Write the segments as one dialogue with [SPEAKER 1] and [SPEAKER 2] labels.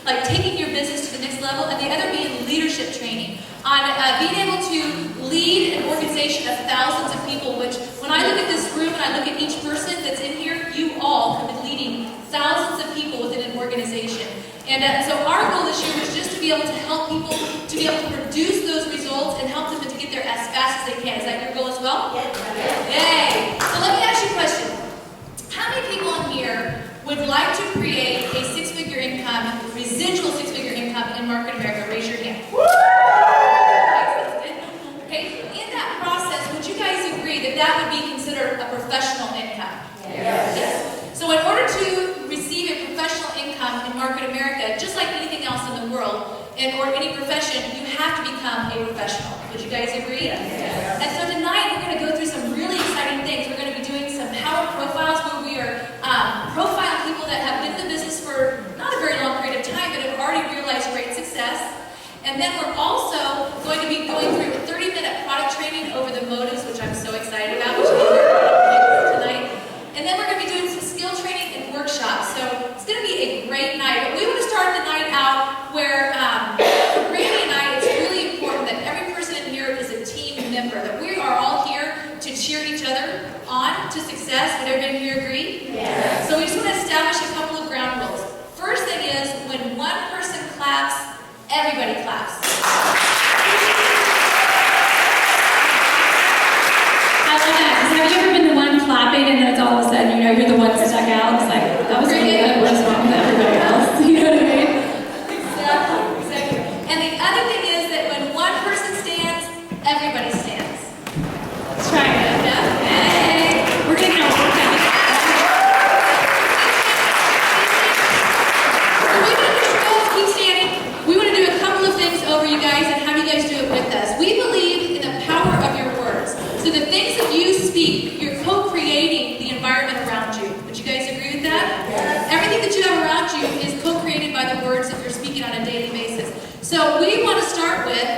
[SPEAKER 1] like taking your business to the next level, and the other being leadership training on being able to lead an organization of thousands of people, which when I look at this room and I look at each person that's in here, you all have been leading thousands of people within an organization. And so our goal this year was just to be able to help people to be able to produce those results and help them to get there as fast as they can. Is that your goal as well?
[SPEAKER 2] Yes.
[SPEAKER 1] Yay! So let me ask you a question. How many people in here would like to create a six-figure income, residual six-figure income in Market America? Raise your hand. Okay, in that process, would you guys agree that that would be considered a professional income?
[SPEAKER 2] Yes.
[SPEAKER 1] So in order to receive a professional income in Market America, just like anything else in the world, or any profession, you have to become a professional. Would you guys agree?
[SPEAKER 2] Yes.
[SPEAKER 1] And so tonight we're going to go through some really exciting things. We're going to be doing some power profiles where we are profiling people that have been in the business for not a very long period of time, but have already realized great success. And then we're also going to be going through a 30-minute product training over the motives, which I'm so excited about, which we'll hear tonight. And then we're going to be doing some skill training and workshops. So it's going to be a great night. But we want to start the night out where, for Brandy and I, it's really important that every person in here is a team member, that we are all here to cheer each other on to success. Would everybody here agree?
[SPEAKER 2] Yes.
[SPEAKER 1] So we just want to establish a couple of ground rules. First thing is, when one person claps, everybody claps.
[SPEAKER 3] I love that, because have you ever been the one clapping and then it's all of a sudden, you're the one stuck out? It's like, that was really good, what's wrong with everybody else? You know what I mean?
[SPEAKER 1] Exactly. And the other thing is that when one person stands, everybody stands.
[SPEAKER 3] Let's try it.
[SPEAKER 1] Yeah?
[SPEAKER 3] Hey, we're going to get a workout.
[SPEAKER 1] Keep standing. We want to do a couple of things over you guys and have you guys do it with us. We believe in the power of your words. So the things that you speak, you're co-creating the environment around you. Would you guys agree with that?
[SPEAKER 2] Yes.
[SPEAKER 1] Everything that you have around you is co-created by the words that you're speaking on a daily basis. So we want to start with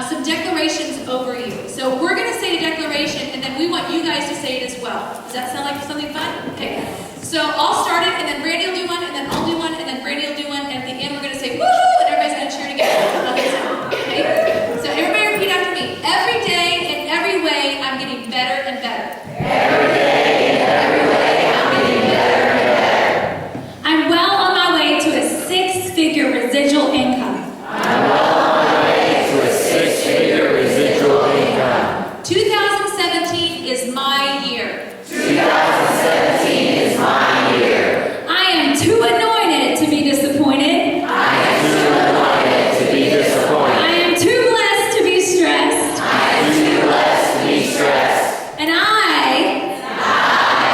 [SPEAKER 1] some declarations over you. So we're going to say a declaration and then we want you guys to say it as well. Does that sound like something fun? Okay. So I'll start it and then Brandy will do one and then I'll do one and then Brandy will do one and at the end we're going to say woohoo and everybody's going to cheer together. Okay? So everybody repeat after me. Every day in every way I'm getting better and better.
[SPEAKER 2] Every day in every way I'm getting better and better.
[SPEAKER 3] I'm well on my way to a six-figure residual income.
[SPEAKER 2] I'm well on my way to a six-figure residual income.
[SPEAKER 1] 2017 is my year.
[SPEAKER 2] 2017 is my year.
[SPEAKER 3] I am too anointed to be disappointed.
[SPEAKER 2] I am too anointed to be disappointed.
[SPEAKER 3] I am too blessed to be stressed.
[SPEAKER 2] I am too blessed to be stressed.
[SPEAKER 3] And I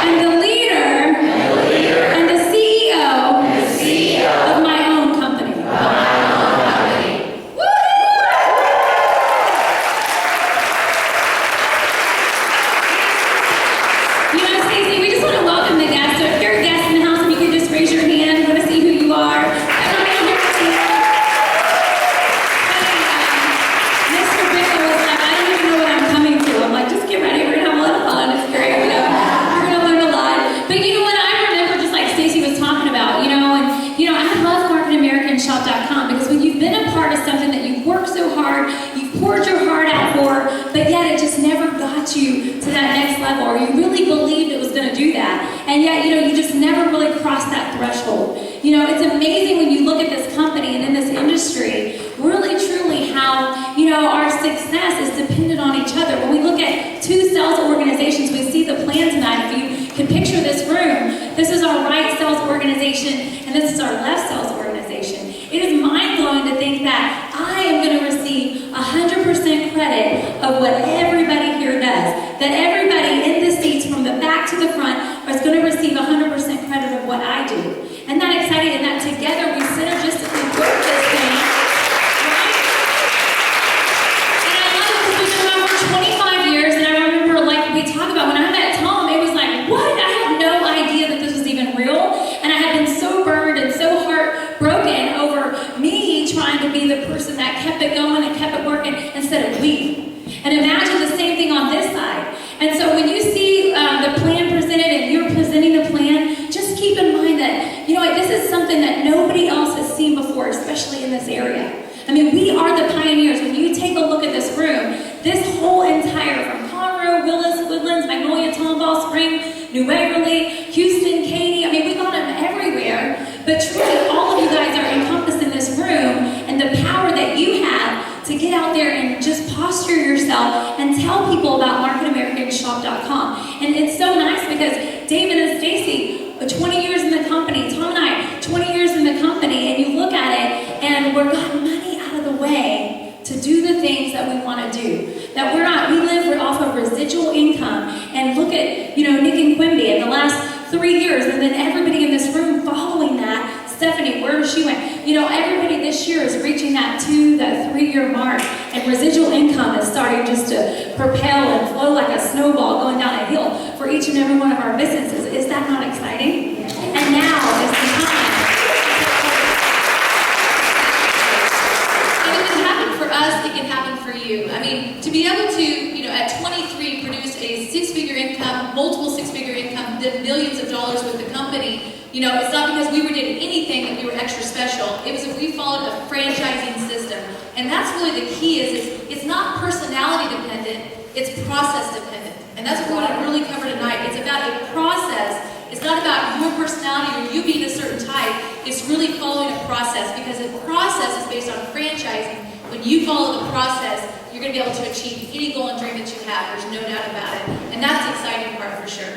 [SPEAKER 3] am the leader and the CEO of my own company. You know, Stacy, we just want to welcome the guests. So if you're a guest in the house, and you can just raise your hand, we want to see who you are. Mr. Bickle was like, I don't even know what I'm coming to. I'm like, just get ready. We're going to have a lot of fun. It's great. You know, we're going to learn a lot. But you know what? I remember, just like Stacy was talking about, I love marketamericanshop.com because when you've been a part of something that you've worked so hard, you've poured your heart out for, but yet it just never got you to that next level, or you really believed it was going to do that, and yet, you just never really crossed that threshold. It's amazing when you look at this company and in this industry, really truly how, our success is dependent on each other. When we look at two sales organizations, we see the plan tonight. If you can picture this room, this is our right sales organization, and this is our left sales organization. It is mind-blowing to think that I am going to receive 100% credit of what everybody here does. That everybody in the seats from the back to the front is going to receive 100% credit of what I do. Isn't that exciting? And that together we synergistically work this thing. Right? And I love it because we've been around for 25 years, and I remember, like we talk about, when I met Tom, it was like, what? I had no idea that this was even real. And I had been so burned and so heartbroken over me trying to be the person that kept it going and kept it working instead of we. And imagine the same thing on this side. And so when you see the plan presented and you're presenting the plan, just keep in mind that, this is something that nobody else New Beverly, Houston, Katy. I mean, we've gone everywhere. But truly, all of you guys are encompassed in this room, and the power that you have to get out there and just posture yourself and tell people about marketamericanshop.com. And it's so nice because David and Stacy, 20 years in the company, Tom and I, 20 years in the company, and you look at it, and we're got money out of the way to do the things that we want to do. That we live off of residual income. And look at, Nick and Quimby in the last 3 years, and then everybody in this room following that. Stephanie, wherever she went. Everybody this year is reaching that 3-year mark, and residual income is starting just to propel and flow like a snowball going down a hill for each and every one of our businesses. Is that not exciting? And now is the time.
[SPEAKER 1] And if it happened for us, it can happen for you. I mean, to be able to, at 23, produce a six-figure income, multiple six-figure income, then millions of dollars with the company, it's not because we did anything that we were extra special. It was if we followed a franchising system. And that's really the key it's not personality dependent, it's process dependent. And that's what we want to really cover tonight. It's about a process. It's not about your personality or you being a certain type. It's really following a process, because the process is based on franchising. When you follow the process, you're going to be able to achieve any goal and dream that you have. There's no doubt about it. And that's the exciting part for sure.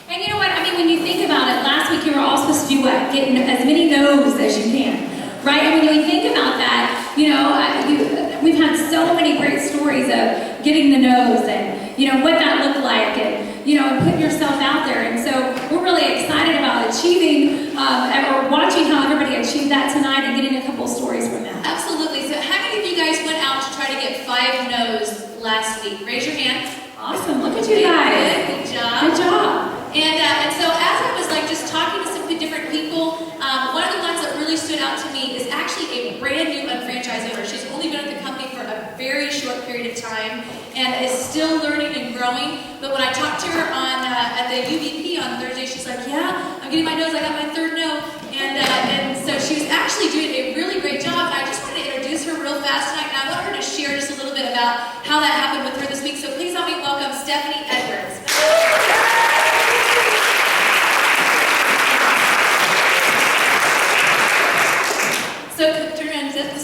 [SPEAKER 3] And you know what? I mean, when you think about it, last week you were all supposed to do what? Get as many no's as you can, right? And when you think about that, we've had so many great stories of getting the no's and, what that looked like and, and putting yourself out there. And so we're really excited about achieving or watching how everybody achieved that tonight and getting a couple stories from that.
[SPEAKER 1] Absolutely. So how many of you guys went out to try to get 5 no's last week? Raise your hand.
[SPEAKER 3] Awesome. Look at you guys.
[SPEAKER 1] Good job.
[SPEAKER 3] Good job.
[SPEAKER 1] And so as I was just talking to some different people, one of the ones that really stood out to me is actually a brand new unfranchised owner. She's only been at the company for a very short period of time and is still learning and growing. But when I talked to her at the UVP on Thursday, she's like, yeah, I'm getting my no's. I got my 3rd no. And so she was actually doing a really great job. I just wanted to introduce her real fast tonight, and I want her to share just a little bit about how that happened with her this week. So please help me welcome Stephanie Edwards. So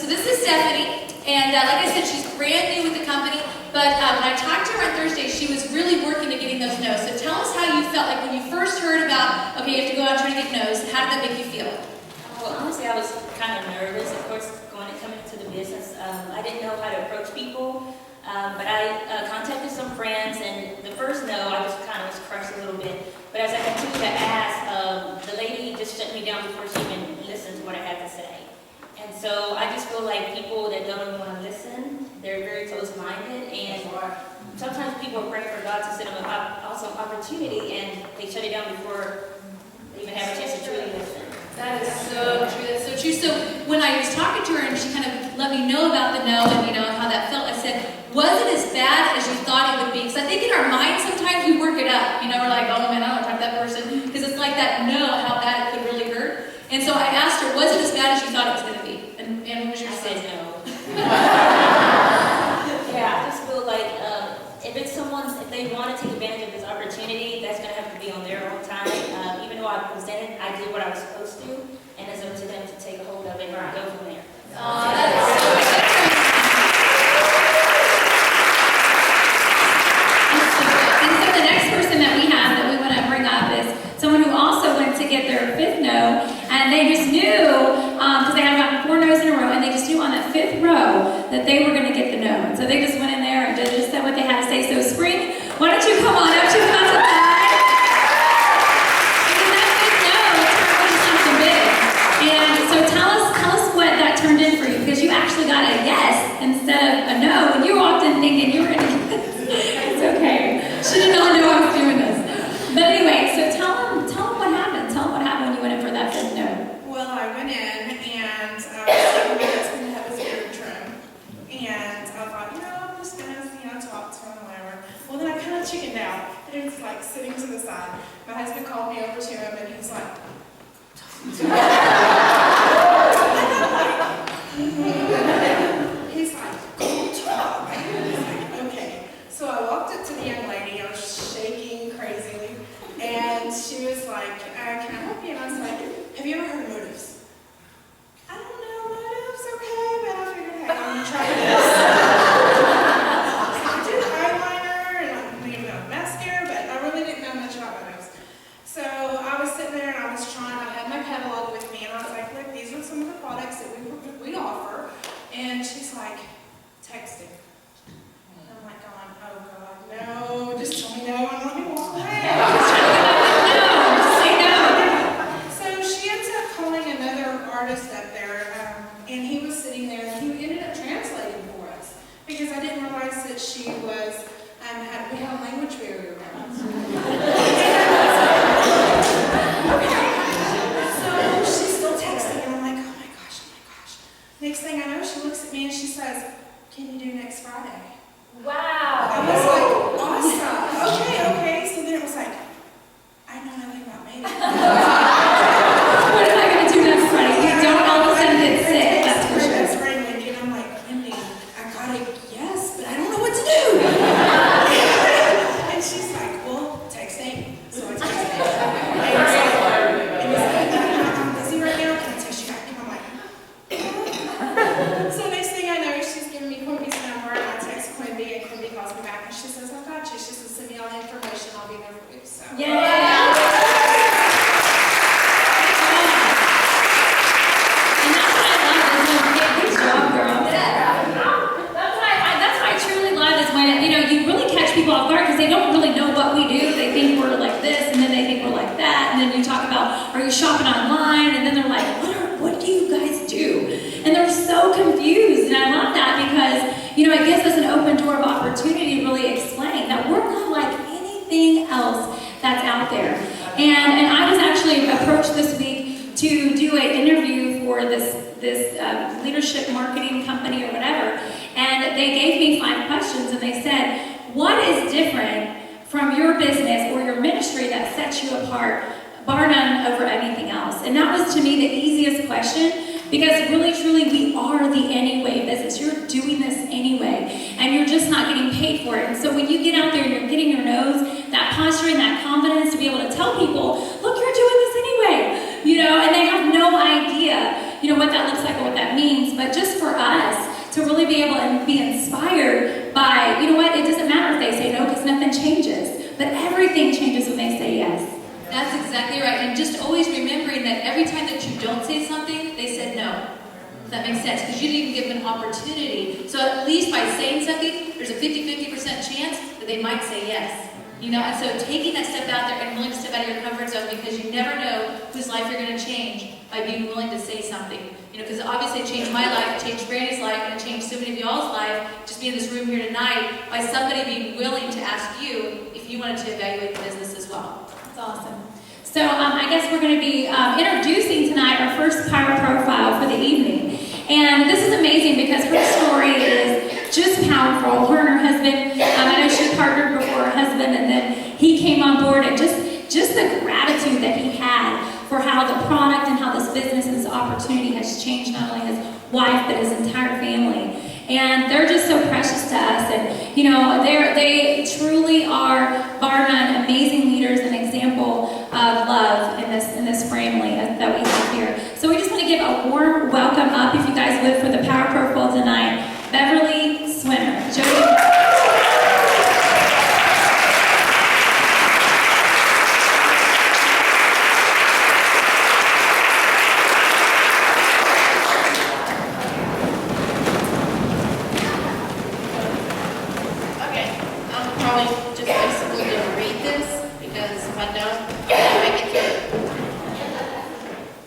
[SPEAKER 1] this is Stephanie, and like I said, she's brand new with the company, but when I talked to her on Thursday, she was really working to getting those no's. So tell us how you felt like when you first heard about, okay, you have to go out and try to get no's. How did that make you feel?
[SPEAKER 4] Well, honestly, I was kind of nervous, of course, coming into the business. I didn't know how to approach people, but I contacted some friends, and the first no, I just kind of was crushed a little bit. But as I continued to ask, the lady just shut me down before she even listened to what I had to say. And so I just feel like people that don't even want to listen, they're very close-minded, and sometimes people are praying for God to send them an awesome opportunity, and they shut it down before they even have a chance to truly listen.
[SPEAKER 1] That is so true. That's so true. So when I was talking to her and she kind of let me know about the no and how that felt, I said, was it as bad as you thought it would be? Because I think in our minds sometimes we work it up. We're like, oh man, I don't want to talk to that person, because it's like that no, how bad it could really hurt. And so I asked her, was it as bad as you thought it was going to be? And what was your response?
[SPEAKER 4] I said no. Yeah, I just feel like if they want to take advantage of this opportunity, that's going to have to be on their own time. Even though I presented, I did what I was supposed to, and it's up to them to take a hold of it and go from there.
[SPEAKER 1] Oh, that's so good.
[SPEAKER 3] And so the next person that we have that we want to bring up is someone who also went to get their 5th no, and they just knew, because they had gotten 4 no's in a row, and they just knew on that 5th row that they were going to get the no. And so they just went in there and just said what they had to say. So Spring, why don't you come on up to the side? Because that 5th no turned into something big. And so tell us what that turned in for you, because you actually got a yes instead of a no, and you walked in thinking you were going to get It's okay. She did not know I was doing this. But anyway, so tell them what happened. Tell them what happened when you went in for that 5th no.
[SPEAKER 5] Well, I went in and I was thinking my husband to have his ear trim. And I thought, I'm just going to, talk to him or whatever. Well, then I kind of chickened out. It was like sitting can you do next Friday?
[SPEAKER 4] Wow.
[SPEAKER 5] I was like, awesome. Okay. So then it was like, I know nothing about mating.
[SPEAKER 3] What am I going to do next Friday? You don't all of a sudden get sick, that's for sure.
[SPEAKER 5] That's right, Wendy. And I'm like, Wendy, I got it, yes, but I don't know what to do. And she's like, well, texting. So I texted her. And he's like, I'm busy right now. Can I text you back? And I'm like, so next thing I know, she's giving me Quimby's number, and I text Quimby, and Quimby calls me back, and she says, I got you. She says, send me all the information. I'll be there for you. So.
[SPEAKER 3] Yeah. And that's what I love is when you get good job, girl. That's what I truly love is when, you really catch people off guard because they don't really know what we do. They think we're like this, and then they think we're like that, and then you talk about, are you shopping online? And then they're like, what do you guys do? And they're so confused, and I love that because, it gives us an open door of opportunity to really explain that we're not like anything else that's out there. And I was actually approached this week to do an interview for this leadership marketing company or whatever, and they gave me 5 questions, and they said, what is different from your business or your ministry that sets you apart, bar none, over anything else? And that was, to me, the easiest question, because really, truly, we are the anyway business. You're doing this anyway, and you're just not getting paid for it. And so when you get out there and you're getting your nose, that posture and that confidence to be able to tell people, look, you're doing this anyway, and they have no idea, what that looks like or what that means. But just for us to really be able to be inspired by, it doesn't matter if they say no, because nothing changes, but everything changes when they say yes.
[SPEAKER 1] That's exactly right. And just always remembering that every time that you don't say something, they said no. Does that make sense? Because you didn't give them an opportunity. So at least by saying something, there's a 50% chance that they might say yes. And so taking that step out there and willing to step out of your comfort zone, because you never know whose life you're going to change by being willing to say something. Because obviously it changed my life, it changed Brandy's life, and it changed so many of y'all's life, just being in this room here tonight, by somebody being willing to ask you if you wanted to evaluate the business as well.
[SPEAKER 3] That's awesome. So I guess we're going to be introducing tonight our first power profile for the evening. And this is amazing because her story is just powerful. Her and her husband, I know she partnered before her husband, and then he came on board, and just the gratitude that he had for how the product and how this business and this opportunity has changed not only his wife, but his entire family. And they're just so precious to us. And, they truly are, bar none, amazing leaders and example of love in this family that we have here. So we just want to give a warm welcome up, if you guys would, for the Power Profile tonight, Beverly, Swinner, Joddie.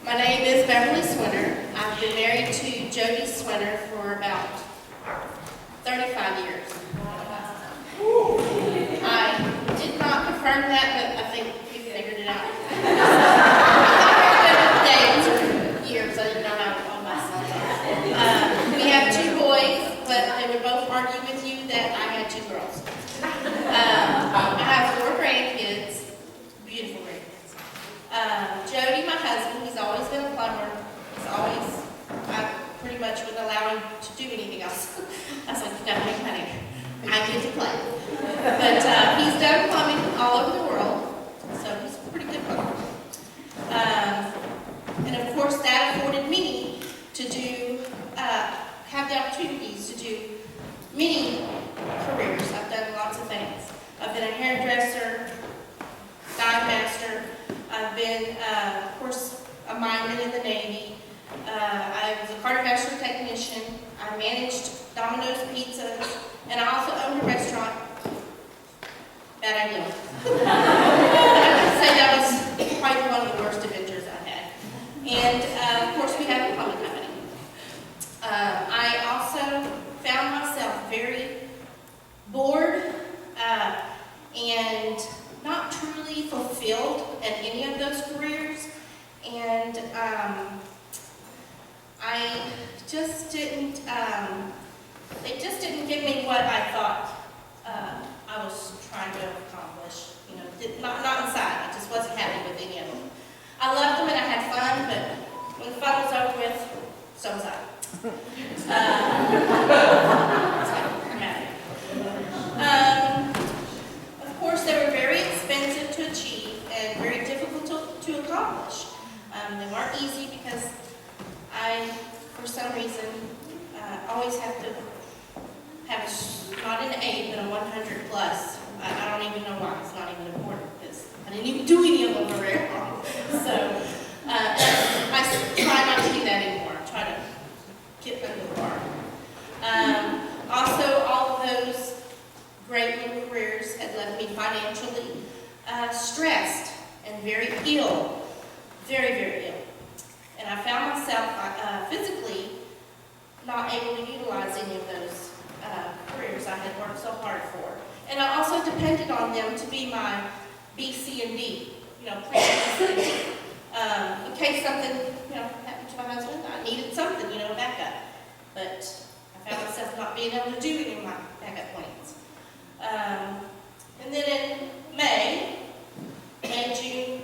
[SPEAKER 6] My name is Beverly Swinner. I've been married to Joddie Swinner for about 35 years. I did not confirm that, but I think we figured it out. Days or years, I didn't know how to call myself. We have 2 boys, but they would both argue with you that I had 2 girls. I have 4 grandkids, beautiful grandkids. Joddie, my husband, he's always been a plumber. I pretty much wouldn't allow him to do anything else. I was like, you gotta make money. I get to play. But he's done plumbing all over the world, so he's a pretty good plumber. And of course, that afforded me to have the opportunities to do many careers. I've done lots of things. I've been a hairdresser, dive master. I've been, of course, a mineman in the Navy. I was a cardiovascular technician. I managed Domino's Pizzas, and I also owned a restaurant. Bad idea. I would say that was probably one of the worst adventures I had. And, of course, we have a plumbing company. I also found myself very bored and not truly fulfilled in any of those careers, and I just didn't they just didn't give me what I thought I was trying to accomplish. You know, not inside. I just wasn't happy with any of them. I loved them and I had fun, but when the fun was over with, so was I. It's like dramatic. Of course, they were very expensive to achieve and very difficult to accomplish. They weren't easy because I, for some reason, always have to have not an 8, but a 100 plus. I don't even know why. It's not even important because I didn't even do any of them for very long. So I try not to do that anymore. I try to get under the bar. Also, all of those great new careers had left me financially stressed and very ill. Very, very ill. And I found myself physically not able to utilize any of those careers I had worked so hard for. And I also depended on them to be my B, C, and D, you know, in case something, you know, happened to my husband, I needed something, you know, backup. But I found myself not being able to do any of my backup plans. And then in May, June,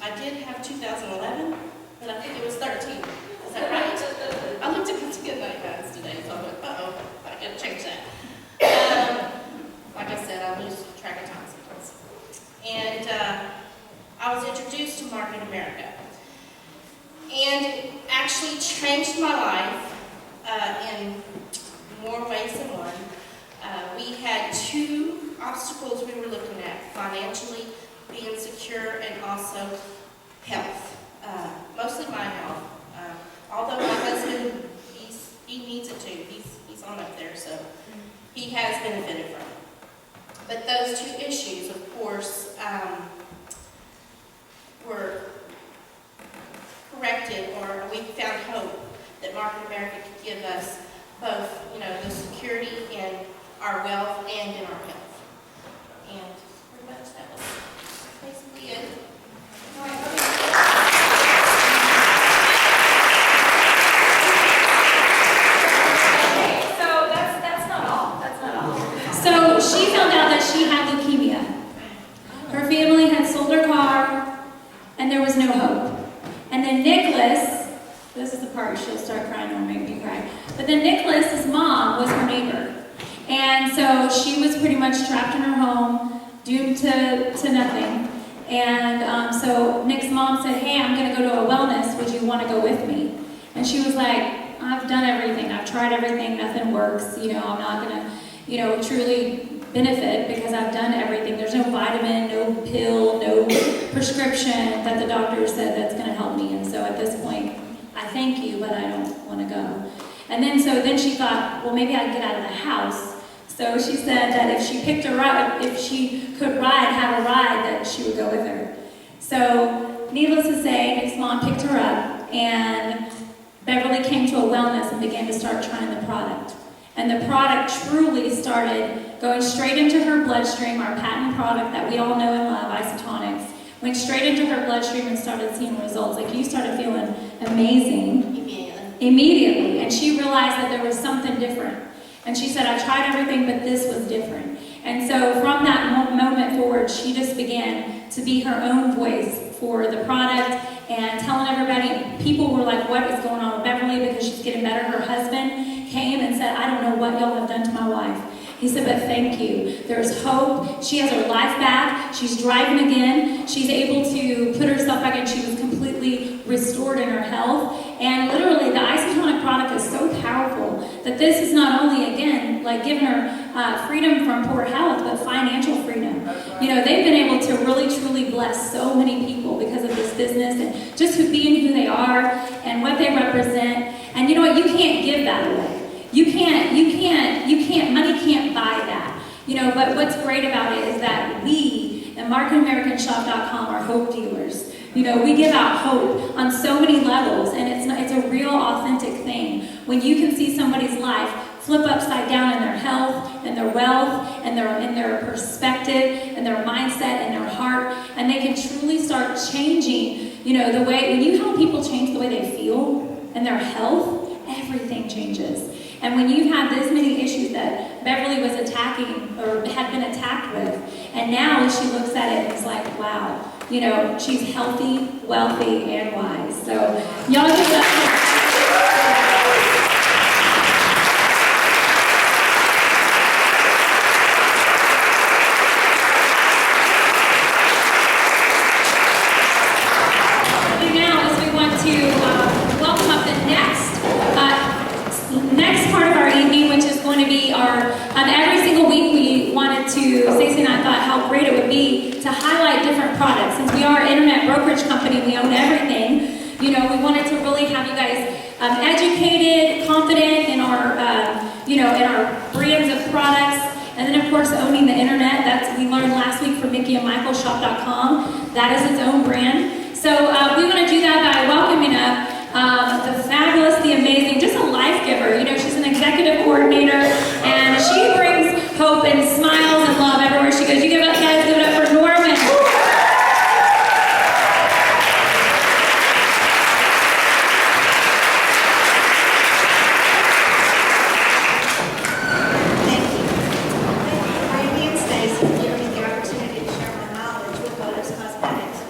[SPEAKER 6] I did have 2011, but I think it was 13. Is that right? I looked at the good night guys today, so I went, uh-oh, I gotta change that. Like I said, I lose track of time sometimes. And I was introduced to Market America. And it actually changed my life in more ways than one. We had 2 obstacles we were looking at, financially, being secure, and also health. Mostly my health. Although my husband, he needs it too. He's on up there, so he has benefited from it. But those 2 issues, of course, were corrected, or we found hope that Market America could give us both, you know, the security in our wealth and in our health. And pretty much that was basically it.
[SPEAKER 3] So that's not all. That's not all. So she found out that she had leukemia. Her family had sold her car, and there was no hope. And then Nicholas, this is the part she'll start crying or make me cry. But then Nicholas's mom was her neighbor. And so she was pretty much trapped in her home, doomed to nothing. And so Nick's mom said, hey, I'm going to go to a wellness. Would you want to go with me? And she was like, I've done everything. I've tried everything. Nothing works. You know, I'm not going to, you know, truly benefit because I've done everything. There's no vitamin, no pill, no prescription that the doctor said that's going to help me. And so at this point, I thank you, but I don't want to go. And then she thought, well, maybe I can get out of the house. So she said that if she picked a ride, if she could have a ride, that she would go with her. So needless to say, Nick's mom picked her up, and Beverly came to a wellness and began to start trying the product. And the product truly started going straight into her bloodstream, our patent product that we all know and love, isotonics, went straight into her bloodstream and started seeing results. Like, you started feeling amazing immediately. And she realized that there was something different. And she said, I tried everything, but this was different. And so from that moment forward, she just began to be her own voice for the product and telling everybody. People were like, what is going on with Beverly? Because she's getting better. Her husband came and said, I don't know what y'all have done to my wife. He said, but thank you. There's hope. She has her life back. She's driving again. She's able to put herself back in. She was completely restored in her health. And literally, the isotonic product is so powerful that this is not only, again, like giving her freedom from poor health, but financial freedom. You know, they've been able to really, truly bless so many people because of this business and just being who they are and what they represent. And you know what? You can't give that away. You can't, money can't buy that. You know, but what's great about it is that we at marketamericanshop.com are hope dealers. You know, we give out hope on so many levels, and it's a real authentic thing. When you can see somebody's life flip upside down in their health, and their wealth, and their perspective, and their mindset, and their heart, and they can truly start changing, you know, the way, when you help people change the way they feel and their health, everything changes. And when you've had this many issues that Beverly was attacking or had been attacked with, and now she looks at it, it's like, wow, you know, she's healthy, wealthy, and wise. So y'all give it up. Stacy and I thought how great it would be to highlight different products. Since we are an internet brokerage company, we own everything. You know, we wanted to really have you guys educated, confident in our, in our brands of products, and then of course owning the internet. That's we learned last week from Mickey and Michael Shop.com. That is its own brand. So we want to do that by welcoming up the fabulous, the amazing, just a life giver. You know, she's an executive coordinator, and she brings hope and smiles and love everywhere she goes. You give it up, guys. Give it up for Nora.
[SPEAKER 7] Thank you. Randy and Stacy for giving me the opportunity to share my knowledge with Motives Cosmetics.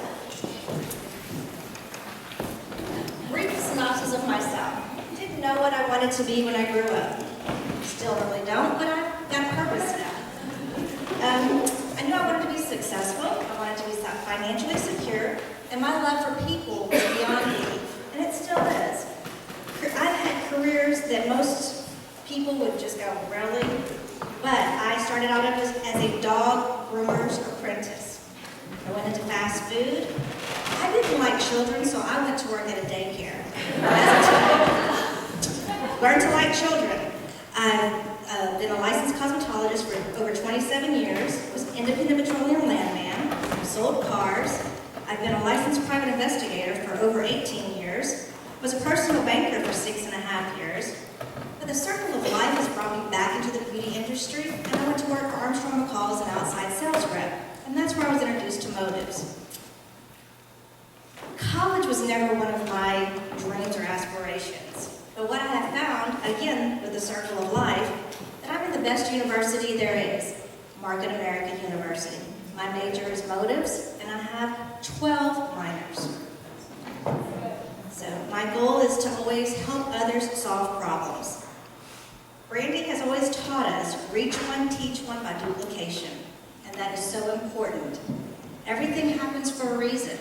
[SPEAKER 7] Brief synopsis of myself. Didn't know what I wanted to be when I grew up. Still really don't, but I've got a purpose now. I knew I wanted to be successful, I wanted to be financially secure, and my love for people was beyond me, and it still is. I've had careers that most people would just go, really? But I started out as a dog groomer's apprentice. I went into fast food. I didn't like children, so I went to work at a daycare. Learned to like children. I've been a licensed cosmetologist for over 27 years, was an independent petroleum landman, sold cars. I've been a licensed private investigator for over 18 years, was a personal banker for 6.5 years. But the circle of life has brought me back into the beauty industry, and I went to work for Armstrong McCall as an outside sales rep, and that's where I was introduced to Motives. College was never one of my dreams or aspirations. But what I have found, again, with the circle of life, that I'm in the best university there is, Market America University. My major is Motives, and I have 12 minors. So my goal is to always help others solve problems. Branding has always taught us, reach one, teach one by duplication, and that is so important. Everything happens for a reason,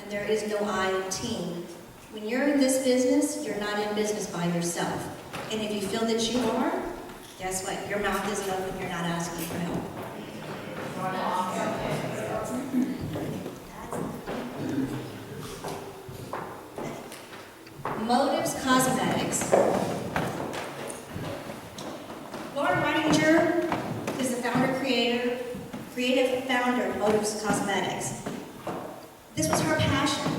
[SPEAKER 7] and there is no I in team. When you're in this business, you're not in business by yourself. And if you feel that you are, guess what? Your mouth isn't open, you're not asking for help. Motives Cosmetics. Laura Reininger is the creative founder of Motives Cosmetics. This was her passion.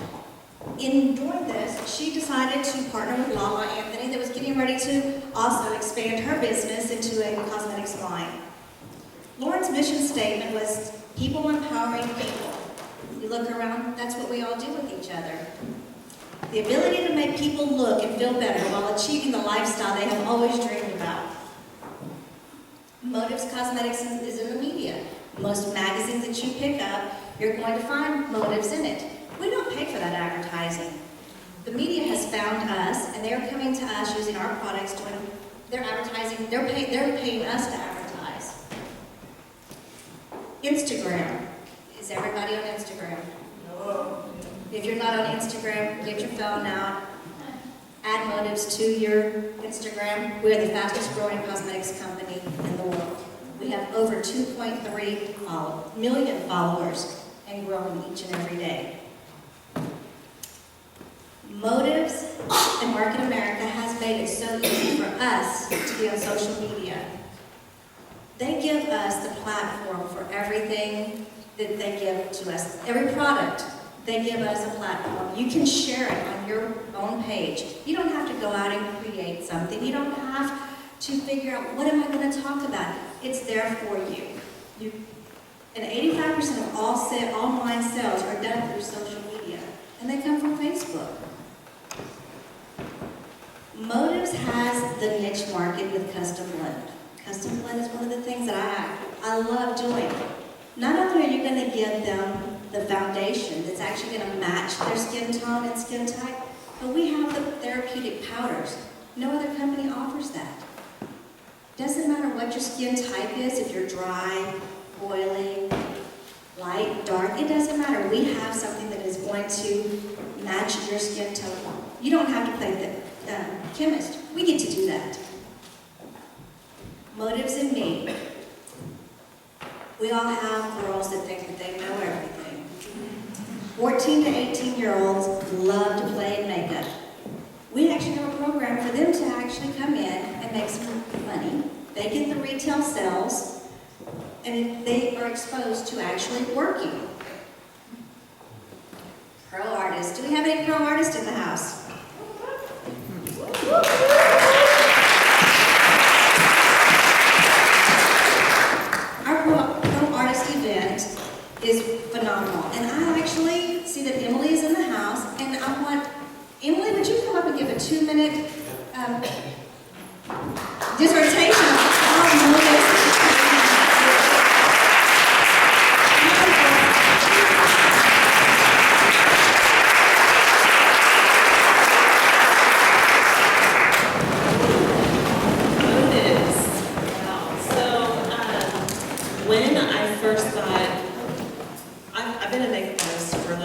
[SPEAKER 7] In doing this, she decided to partner with Lala Anthony that was getting ready to also expand her business into a cosmetics line. Lauren's mission statement was people empowering people. You look around, that's what we all do with each other. The ability to make people look and feel better while achieving the lifestyle they have always dreamed about. Motives Cosmetics is in the media. Most magazines that you pick up, you're going to find Motives in it. We don't pay for that advertising. The media has found us, and they're coming to us using our products, doing their advertising. They're paying us to advertise. Instagram. Is everybody on Instagram? No. If you're not on Instagram, get your phone out. Add Motives to your Instagram. We're the fastest growing cosmetics company in the world. We have over 2.3 million followers and growing each and every day. Motives and Market America has made it so easy for us to be on social media. They give us the platform for everything that they give to us. Every product, they give us a platform. You can share it on your own page. You don't have to go out and create something. You don't have to figure out, what am I going to talk about? It's there for you. And 85% of all online sales are done through social media, and they come from Facebook. Motive Motives has the niche market with custom blend. Custom blend is one of the things that I love doing. Not only are you going to give them the foundation that's actually going to match their skin tone and skin type, but we have the therapeutic powders. No other company offers that. Doesn't matter what your skin type is, if you're dry, oily, light, dark, it doesn't matter. We have something that is going to match your skin tone. You don't have to play the chemist. We get to do that. Motives in me. We all have girls that think that they know everything. 14 to 18-year-olds love to play in makeup. We actually have a program for them to actually come in and make some money. They get the retail sales, and they are exposed to actually working. Pro artists. Do we have any pro artists in the house? Our pro artist event is phenomenal. And I actually see that Emily is in the house, and I want, Emily, would you come up and give a 2-minute dissertation on motives?
[SPEAKER 8] When I first thought, I've been a makeup artist for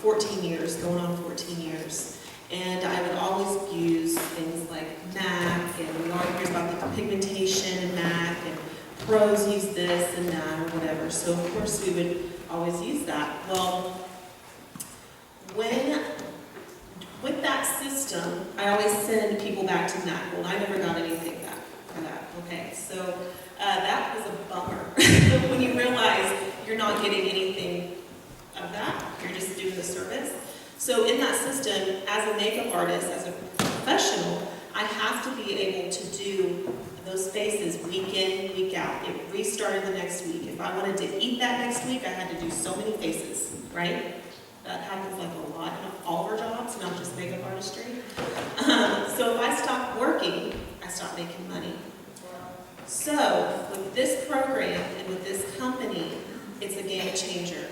[SPEAKER 8] 14 years, going on 14 years, and I would always use things like MAC, and we always hear about the pigmentation in MAC, and pros use this and that or whatever, so of course we would always use that. Well, with that system, I always send people back to MAC. Well, I never got anything back for that, okay, so that was a bummer when you realize you're not getting anything of that, you're just doing the service. So in that system, as a makeup artist, as a professional, I have to be able to do those faces week in, week out. It restarted the next week. If I wanted to eat that next week, I had to do so many faces, right? That happens like a lot in all of our jobs, not just makeup artistry. So if I stopped working, I stopped making money. So, with this program and with this company, it's a game changer.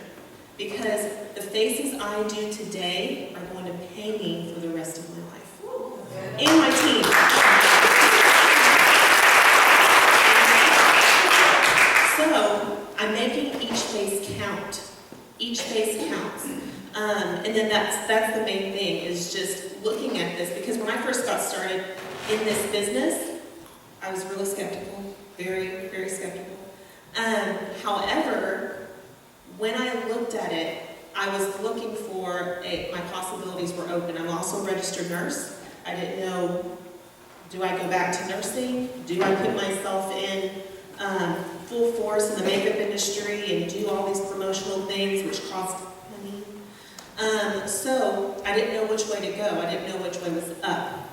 [SPEAKER 8] Because the faces I do today are going to pay me for the rest of my life. And my team. So, I'm making each face count. Each face counts. And then that's the main thing, is just looking at this. Because when I first got started in this business, I was really skeptical, very, very skeptical. However, when I looked at it, I was looking for, my possibilities were open. I'm also a registered nurse. I didn't know, do I go back to nursing? Do I put myself in full force in the makeup industry and do all these promotional things which cost money? So I didn't know which way to go. I didn't know which way was up.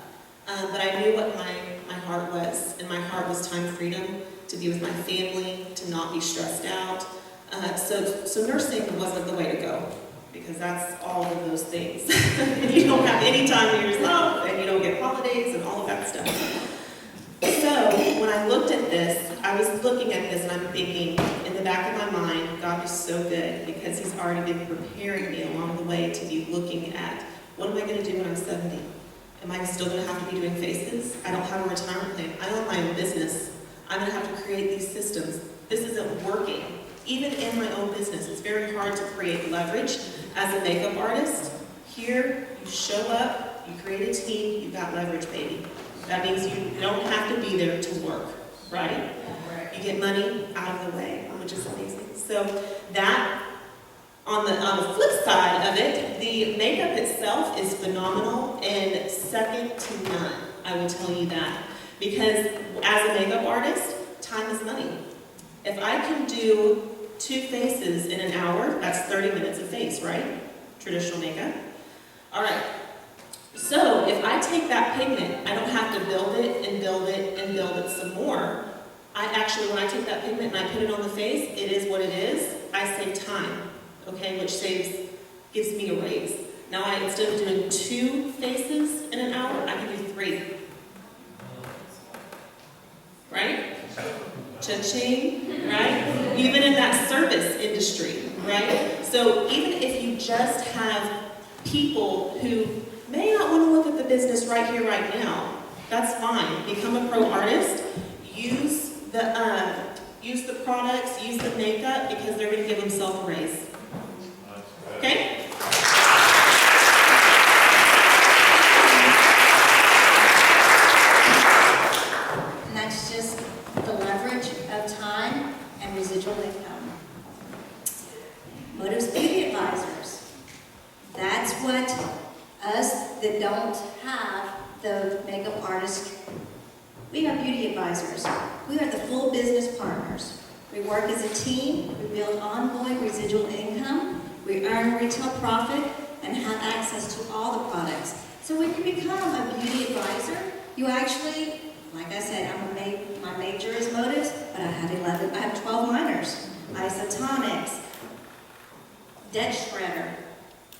[SPEAKER 8] But I knew what my heart was, and my heart was time freedom, to be with my family, to not be stressed out. So nursing wasn't the way to go, because that's all of those things. And you don't have any time to yourself, and you don't get holidays and all of that stuff. So when I looked at this, I was looking at this and I'm thinking, in the back of my mind, God is so good, because He's already been preparing me along the way to be looking at, what am I going to do when I'm 70? Am I still going to have to be doing faces? I don't have a retirement plan. I own my own business. I'm going to have to create these systems. This isn't working. Even in my own business, it's very hard to create leverage as a makeup artist. Here, you show up, you create a team, you've got leverage, baby. That means you don't have to be there to work, right? You get money out of the way, which is amazing. So that, on the flip side of it, the makeup itself is phenomenal and second to none, I will tell you that. Because as a makeup artist, time is money. If I can do 2 faces in an hour, that's 30 minutes a face, right? Traditional makeup. All right. So if I take that pigment, I don't have to build it and build it and build it some more. I actually, when I take that pigment and I put it on the face, it is what it is. I save time, okay, which gives me a raise. Now, instead of doing 2 faces in an hour, I can do 3. cha-ching, right? Even in that service industry, right? So even if you just have people who may not want to look at the business right here, right now, that's fine. Become a pro artist. Use the products, use the makeup, because they're going to give themselves a raise. Okay?
[SPEAKER 7] And that's just the leverage of time and residual income. Motives Beauty Advisors. That's what us that don't have the makeup artist, we are beauty advisors. We are the full business partners. We work as a team, we build ongoing residual income, we earn retail profit, and have access to all the products. So when you become a beauty advisor, you actually, like I said, my major is motives, but I have 12 minors. Isotonics, debt shredder,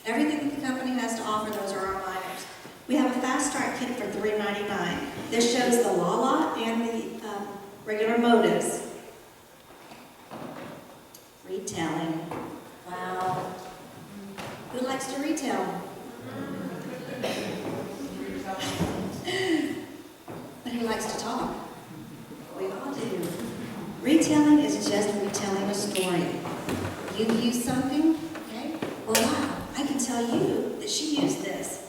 [SPEAKER 7] everything that the company has to offer, those are our minors. We have a fast start kit for $3.99. This shows the Lala and the regular motives. Retailing. Wow. Who likes to retail? But who likes to talk? We all do. Retailing is just retelling a story. You use something, okay? Well, wow, I can tell you that she used this.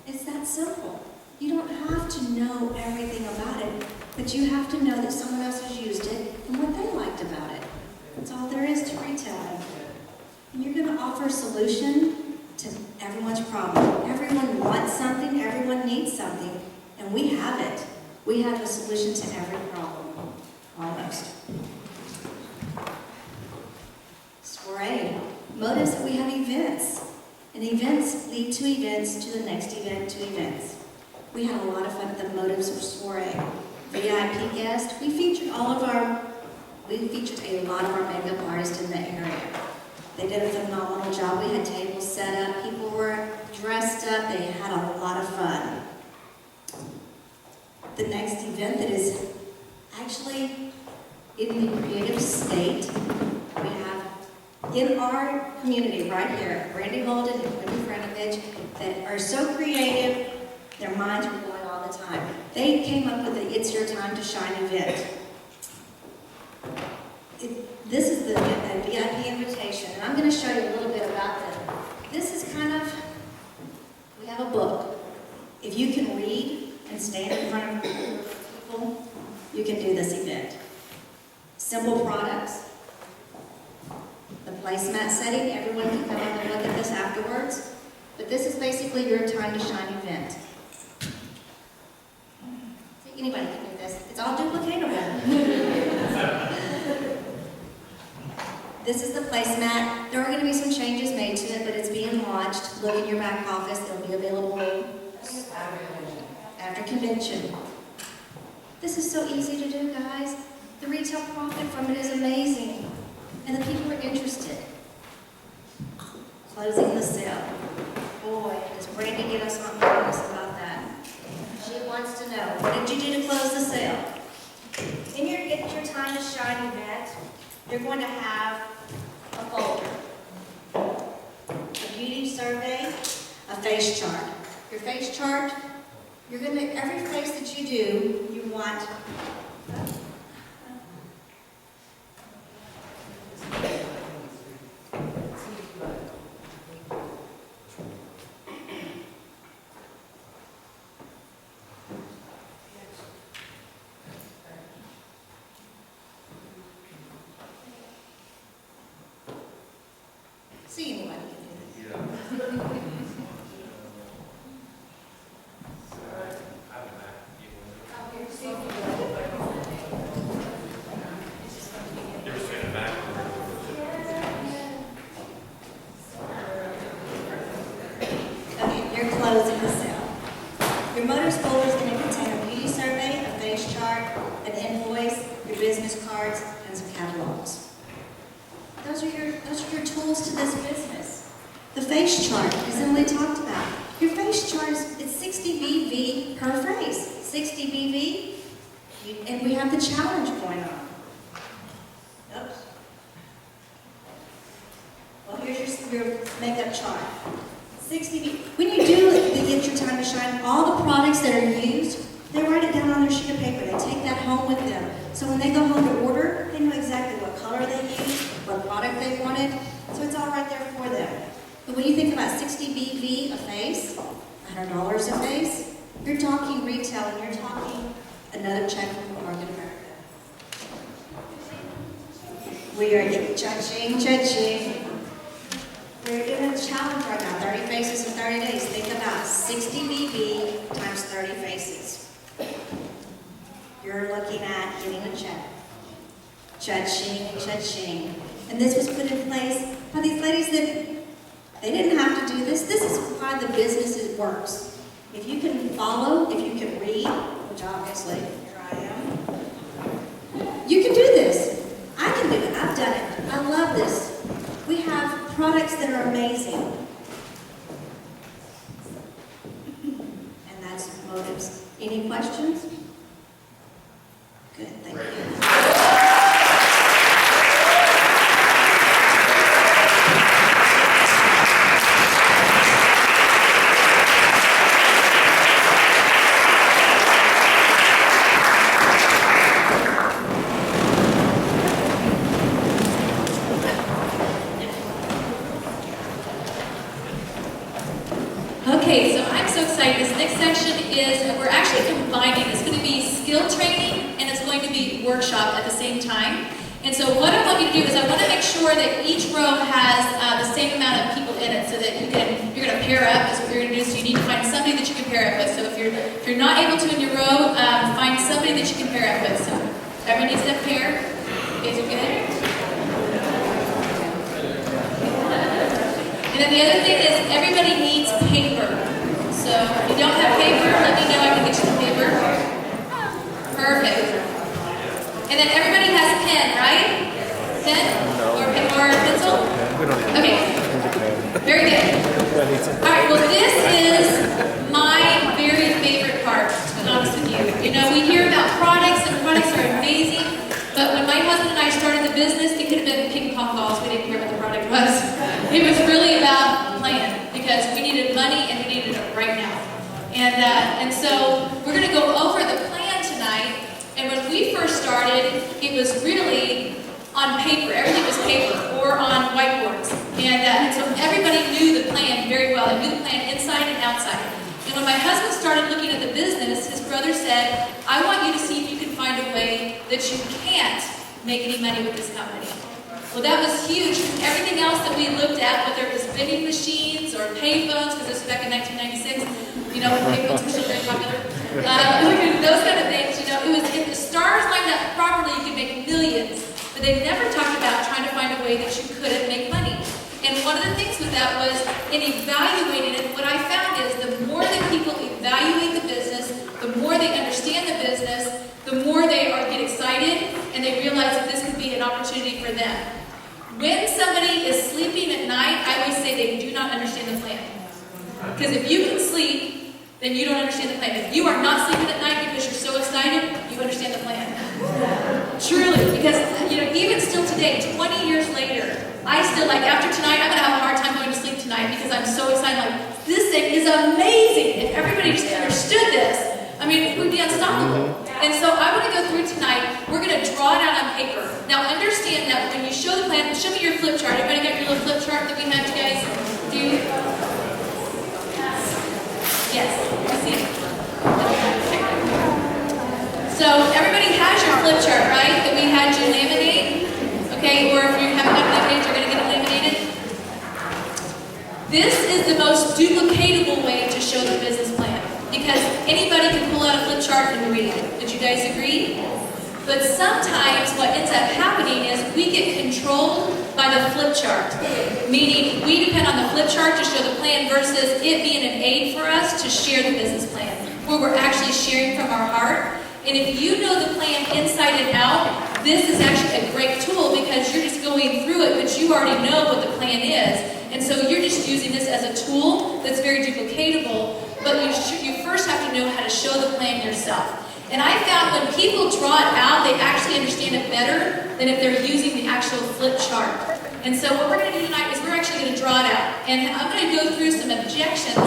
[SPEAKER 7] It's that simple. You don't have to know everything about it, but you have to know that someone else has used it and what they liked about it. That's all there is to retailing. And you're going to offer a solution to everyone's problem. Everyone wants something, everyone needs something, and we have it. We have a solution to every problem, almost. Soiree. Notice that we have events. And events lead to events, to the next event, to events. We had a lot of fun at the Motives of Soiree. VIP guest, we featured a lot of our makeup artists in the area. They did a phenomenal job. We had tables set up, people were dressed up, they had a lot of fun. The next event that is actually in the creative state, we have in our community right here, Brandy Holden and Wendy Franovich, that are so creative, their minds were going all the time. They came up with the It's Your Time to Shine event. This is the VIP invitation, and I'm going to show you a little bit about them. This is kind of, we have a book. If you can read and stand in front of people, you can do this event. Simple products. The placemat setting, everyone can come up and look at this afterwards. But this is basically your time to shine event. See, anybody can do this. It's all duplicatable. This is the placemat. There are going to be some changes made to it, but it's being launched. Look in your back office. It'll be available after convention. This is so easy to do, guys. The retail profit from it is amazing. And the people are interested. Closing the sale. Boy, does Brandy get us on notice about that. She wants to know, what did you do to close the sale? In your Get Your Time to Shine event, you're going to have a folder. A beauty survey, a face chart. Your face chart, you're going to, every face that you do, you want see anybody can do that. Okay, you're closing the sale. Your motives folder is going to contain a beauty survey, a face chart, an invoice, your business cards, and some catalogs. Those are your tools to this business. The face chart, as Emily talked about. Your face chart it's 60 BV per face. 60 BV, and we have the challenge going on. chart. 60, when you do get your time to shine, all the products that are used, they write it down on their sheet of paper. They take that home with them. So when they go home to order, they know exactly what color they used, what product they wanted. So it's all right there for them. But when you think about 60 BV a face, $100 a face, you're talking retail and you're talking another check from Market America. We are cha-ching, cha-ching. We're doing a challenge right now, 30 faces in 30 days. Think about 60 BV times 30 faces. You're looking at getting a check. Cha-ching, cha-ching. And this was put in place by these ladies that they didn't have to do this. This is why the business works. If you can follow, if you can read, which obviously, here I am, you can do this. I can do it. I've done it. I love this. We have products that are amazing. And that's motives. Any questions? Good, thank you.
[SPEAKER 1] Okay, so I'm so excited. This next section is, we're actually combining. It's going to be skill training and it's going to be workshop at the same time. And so what I want you to do is I want to make sure that each row has the same amount of people in it so that you're going to pair up is what you're going to do. So you need to find somebody that you can pair up with. So if you're not able to in your row, find somebody that you can pair up with. So everybody needs that pair. You guys are good? And then the other thing is everybody needs paper. So if you don't have paper, let me know. I can get you some paper. Perfect. And then everybody has a pen, right? Pen? Or pencil? Okay. Very good. All right, well this is my very favorite part, to be honest with you. You know, we hear about products and products are amazing. But when my husband and I started the business, it could have been ping pong balls. We didn't care what the product was. It was really about plan because we needed money and we needed it right now. And so we're going to go over the plan tonight. And when we first started, it was really on paper. Everything was paper or on whiteboards. And so everybody knew the plan very well. They knew the plan inside and outside. And when my husband started looking at the business, his brother said, I want you to see if you can find a way that you can't make any money with this company. Well, that was huge. Everything else that we looked at, whether it was vending machines or payphones, because this was back in 1996, you know, when payphones were still very popular, those kind of things, you know, it was, if the stars lined up properly, you could make millions. But they never talked about trying to find a way that you couldn't make money. And one of the things with that was, in evaluating it, what I found is the more that people evaluate the business, the more they understand the business, the more they get excited, and they realize that this could be an opportunity for them. When somebody is sleeping at night, I always say they do not understand the plan. Because if you can sleep, then you don't understand the plan. If you are not sleeping at night because you're so excited, you understand the plan. Truly, because you know, even still today, 20 years later, I still, like, after tonight, I'm going to have a hard time going to sleep tonight because I'm so excited. Like, this thing is amazing. If everybody just understood this, I mean, it would be unstoppable. And so I want to go through tonight. We're going to draw it out on paper. Now, understand that when you show the plan, show me your flip chart. Everybody got your little flip chart that we have, you guys? Do you? Yes, I see it. So everybody has your flip chart, right? That we had you laminate. Okay, or if you haven't got laminated, you're going to get it laminated. This is the most duplicatable way to show the business plan because anybody can pull out a flip chart and read it. Would you guys agree? But sometimes what ends up happening is we get controlled by the flip chart, meaning we depend on the flip chart to show the plan versus it being an aid for us to share the business plan, where we're actually sharing from our heart. And if you know the plan inside and out, this is actually a great tool because you're just going through it, but you already know what the plan is. And so you're just using this as a tool that's very duplicatable, but you first have to know how to show the plan yourself. And I found when people draw it out, they actually understand it better than if they're using the actual flip chart. And so what we're going to do tonight is we're actually going to draw it out. And I'm going to go through some objections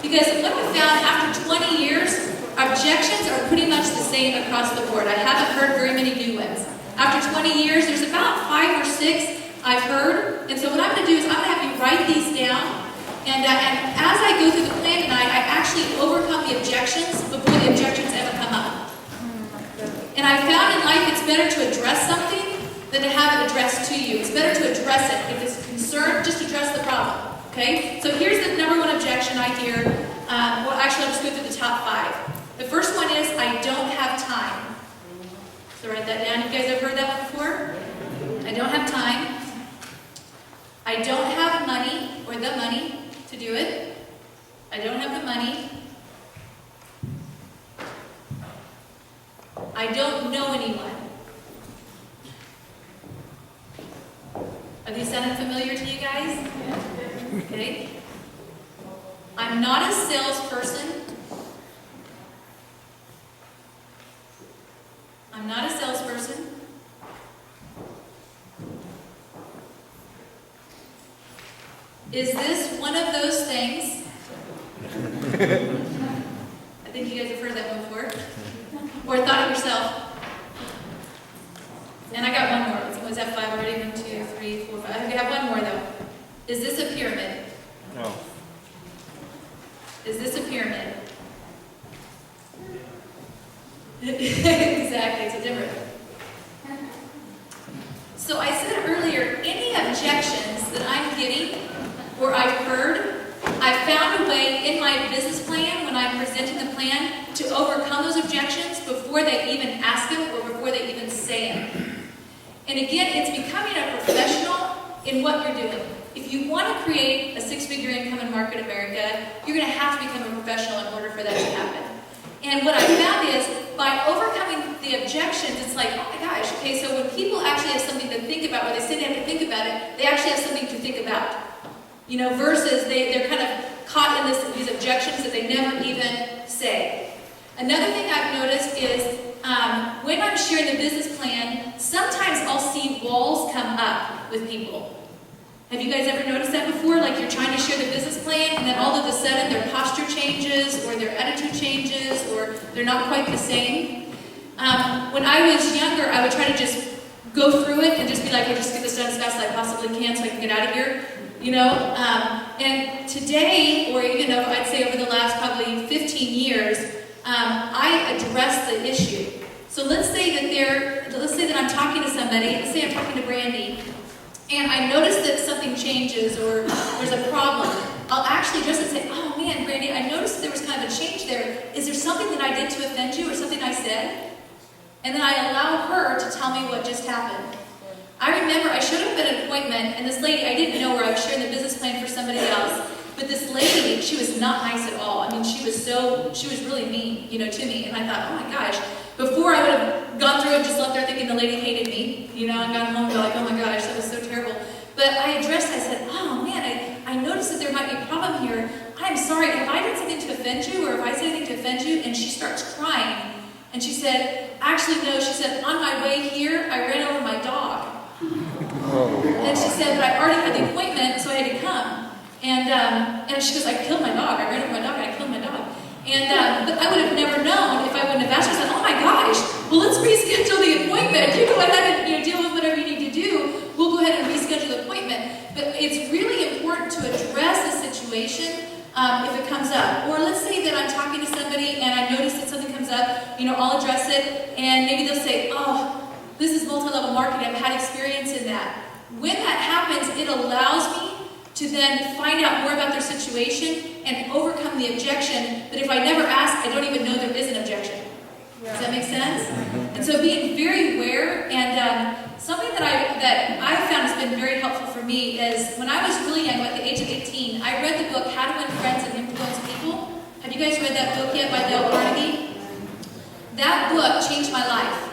[SPEAKER 1] because what we found after 20 years, objections are pretty much the same across the board. I haven't heard very many new ones. After 20 years, there's about 5 or 6 I've heard. And so what I'm going to do is I'm going to have you write these down. And as I go through the plan tonight, I actually overcome the objections before the objections ever come up. And I found in life it's better to address something than to have it addressed to you. It's better to address it. If it's a concern, just address the problem. Okay? So here's the number 1 objection I hear. Well, actually, I'll just go through the top 5. The first one is, I don't have time. So write that down. You guys have heard that one before? I don't have time. I don't have money, or the money, to do it. I don't have the money. I don't know anyone. Are these sounding familiar to you guys? Okay. I'm not a salesperson. I'm not a salesperson. Is this one of those things? I think you guys have heard that one before. Or thought it yourself. And I got one more. Was that 5 already? 1, 2, 3, 4, 5. I have one more though. Is this a pyramid?
[SPEAKER 2] No.
[SPEAKER 1] Is this a pyramid? Exactly, it's a different. So I said earlier, any objections that I'm getting or I've heard, I found a way in my business plan when I'm presenting the plan to overcome those objections before they even ask them or before they even say them. And again, it's becoming a professional in what you're doing. If you want to create a 6-figure income in Market America, you're going to have to become a professional in order for that to happen. And what I found is, by overcoming the objections, it's like, oh my gosh, okay, so when people actually have something to think about, when they say they have to think about it, they actually have something to think about. You know, versus they're kind of caught in these objections that they never even say. Another thing I've noticed is when I'm sharing the business plan, sometimes I'll see walls come up with people. Have you guys ever noticed that before? Like you're trying to share the business plan and then all of a sudden their posture changes or their attitude changes or they're not quite the same. When I was younger, I would try to just go through it and just be like, hey, just get this done as fast as I possibly can so I can get out of here. You know, and today, or even I'd say over the last probably 15 years, I address the issue. So let's say that I'm talking to somebody, let's say I'm talking to Brandy, and I notice that something changes or there's a problem. I'll actually address it and say, oh man, Brandy, I noticed there was kind of a change there. Is there something that I did to offend you or something I said? And then I allow her to tell me what just happened. I remember I showed up at an appointment, and this lady, I didn't know her, I was sharing the business plan for somebody else, but this lady, she was not nice at all. I mean, she was really mean, you know, to me, and I thought, oh my gosh, before I would have gone through and just left there thinking the lady hated me, you know, and gone home and go like, oh my gosh, that was so terrible. But I addressed, I said, oh man, I noticed that there might be a problem here. I'm sorry, have I done something to offend you, or have I said anything to offend you? And she starts crying, and she said, actually no, she said, on my way here, I ran over my dog. And she said, but I already had the appointment, so I had to come. And she goes, I killed my dog. I ran over my dog and I killed my dog. And but I would have never known if I wouldn't have asked her. I said, oh my gosh, well let's reschedule the appointment. You go ahead and deal with whatever you need to do. We'll go ahead and reschedule the appointment. But it's really important to address the situation if it comes up. Or let's say that I'm talking to somebody and I notice that something comes up, you know, I'll address it and maybe they'll say, oh, this is multi-level marketing, I've had experience in that. When that happens, it allows me to then find out more about their situation and overcome the objection that if I never ask, I don't even know there is an objection. Does that make sense? And so being very aware, and something that I found has been very helpful for me is when I was really young, at the age of 18, I read the book How to Win Friends and Influence People. Have you guys read that book yet by Dale Carnegie? That book changed my life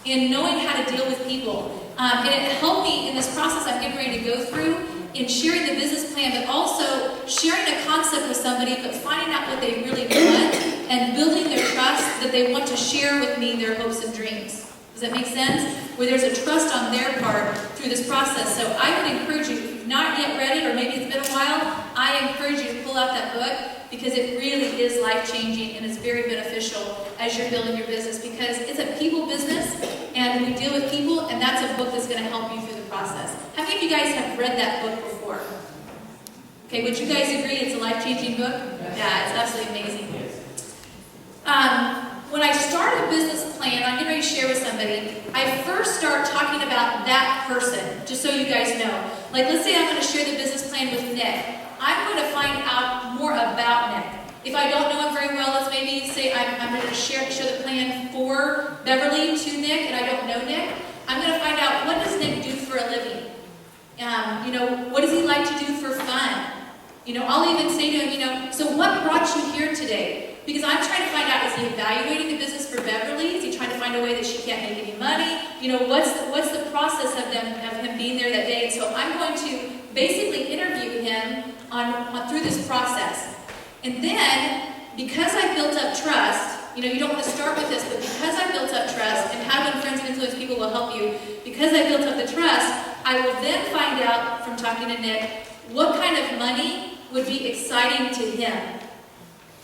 [SPEAKER 1] in knowing how to deal with people. And it helped me in this process I'm getting ready to go through in sharing the business plan, but also sharing a concept with somebody, but finding out what they really want and building their trust that they want to share with me their hopes and dreams. Does that make sense? Where there's a trust on their part through this process. So I would encourage you, if you've not yet read it, or maybe it's been a while, I encourage you to pull out that book because it really is life-changing and it's very beneficial as you're building your business because it's a people business and we deal with people and that's a book that's going to help you through the process. How many of you guys have read that book before? Okay, would you guys agree it's a life-changing book? Yeah, it's absolutely amazing. When I start a business plan, I'm getting ready to share with somebody, I first start talking about that person, just so you guys know. Like, let's say I'm going to share the business plan with Nick. I'm going to find out more about Nick. If I don't know him very well, let's maybe say I'm going to show the plan for Beverly to Nick, and I don't know Nick. I'm going to find out, what does Nick do for a living? What does he like to do for fun? I'll even say to him, so what brought you here today? Because I'm trying to find out, is he evaluating the business for Beverly? Is he trying to find a way that she can't make any money? What's the process of him being there that day? And so I'm going to basically interview him through this process. And then, because I built up trust, you don't want to start with this, but because I built up trust, and how to influence and influence people will help you, because I built up the trust, I will then find out from talking to Nick, what kind of money would be exciting to him.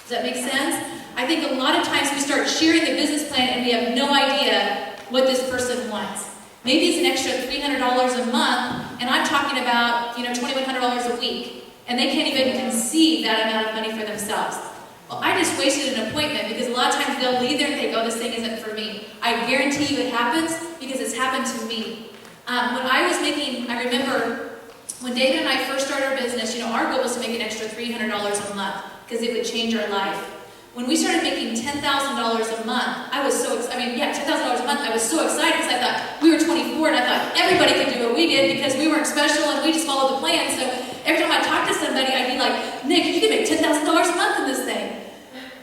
[SPEAKER 1] Does that make sense? I think a lot of times we start sharing the business plan and we have no idea what this person wants. Maybe it's an extra $300 a month, and I'm talking about, $2,100 a week, and they can't even conceive that amount of money for themselves. Well, I just wasted an appointment because a lot of times they'll leave there and think, oh, this thing isn't for me. I guarantee you it happens because it's happened to me. I remember when David and I first started our business, our goal was to make an extra $300 a month because it would change our life. When we started making $10,000 a month, I was so excited. $10,000 a month, I was so excited because I thought, we were 24 and I thought everybody could do what we did because we weren't special and we just followed the plan. So every time I talked to somebody, I'd be like, Nick, you can make $10,000 a month in this thing.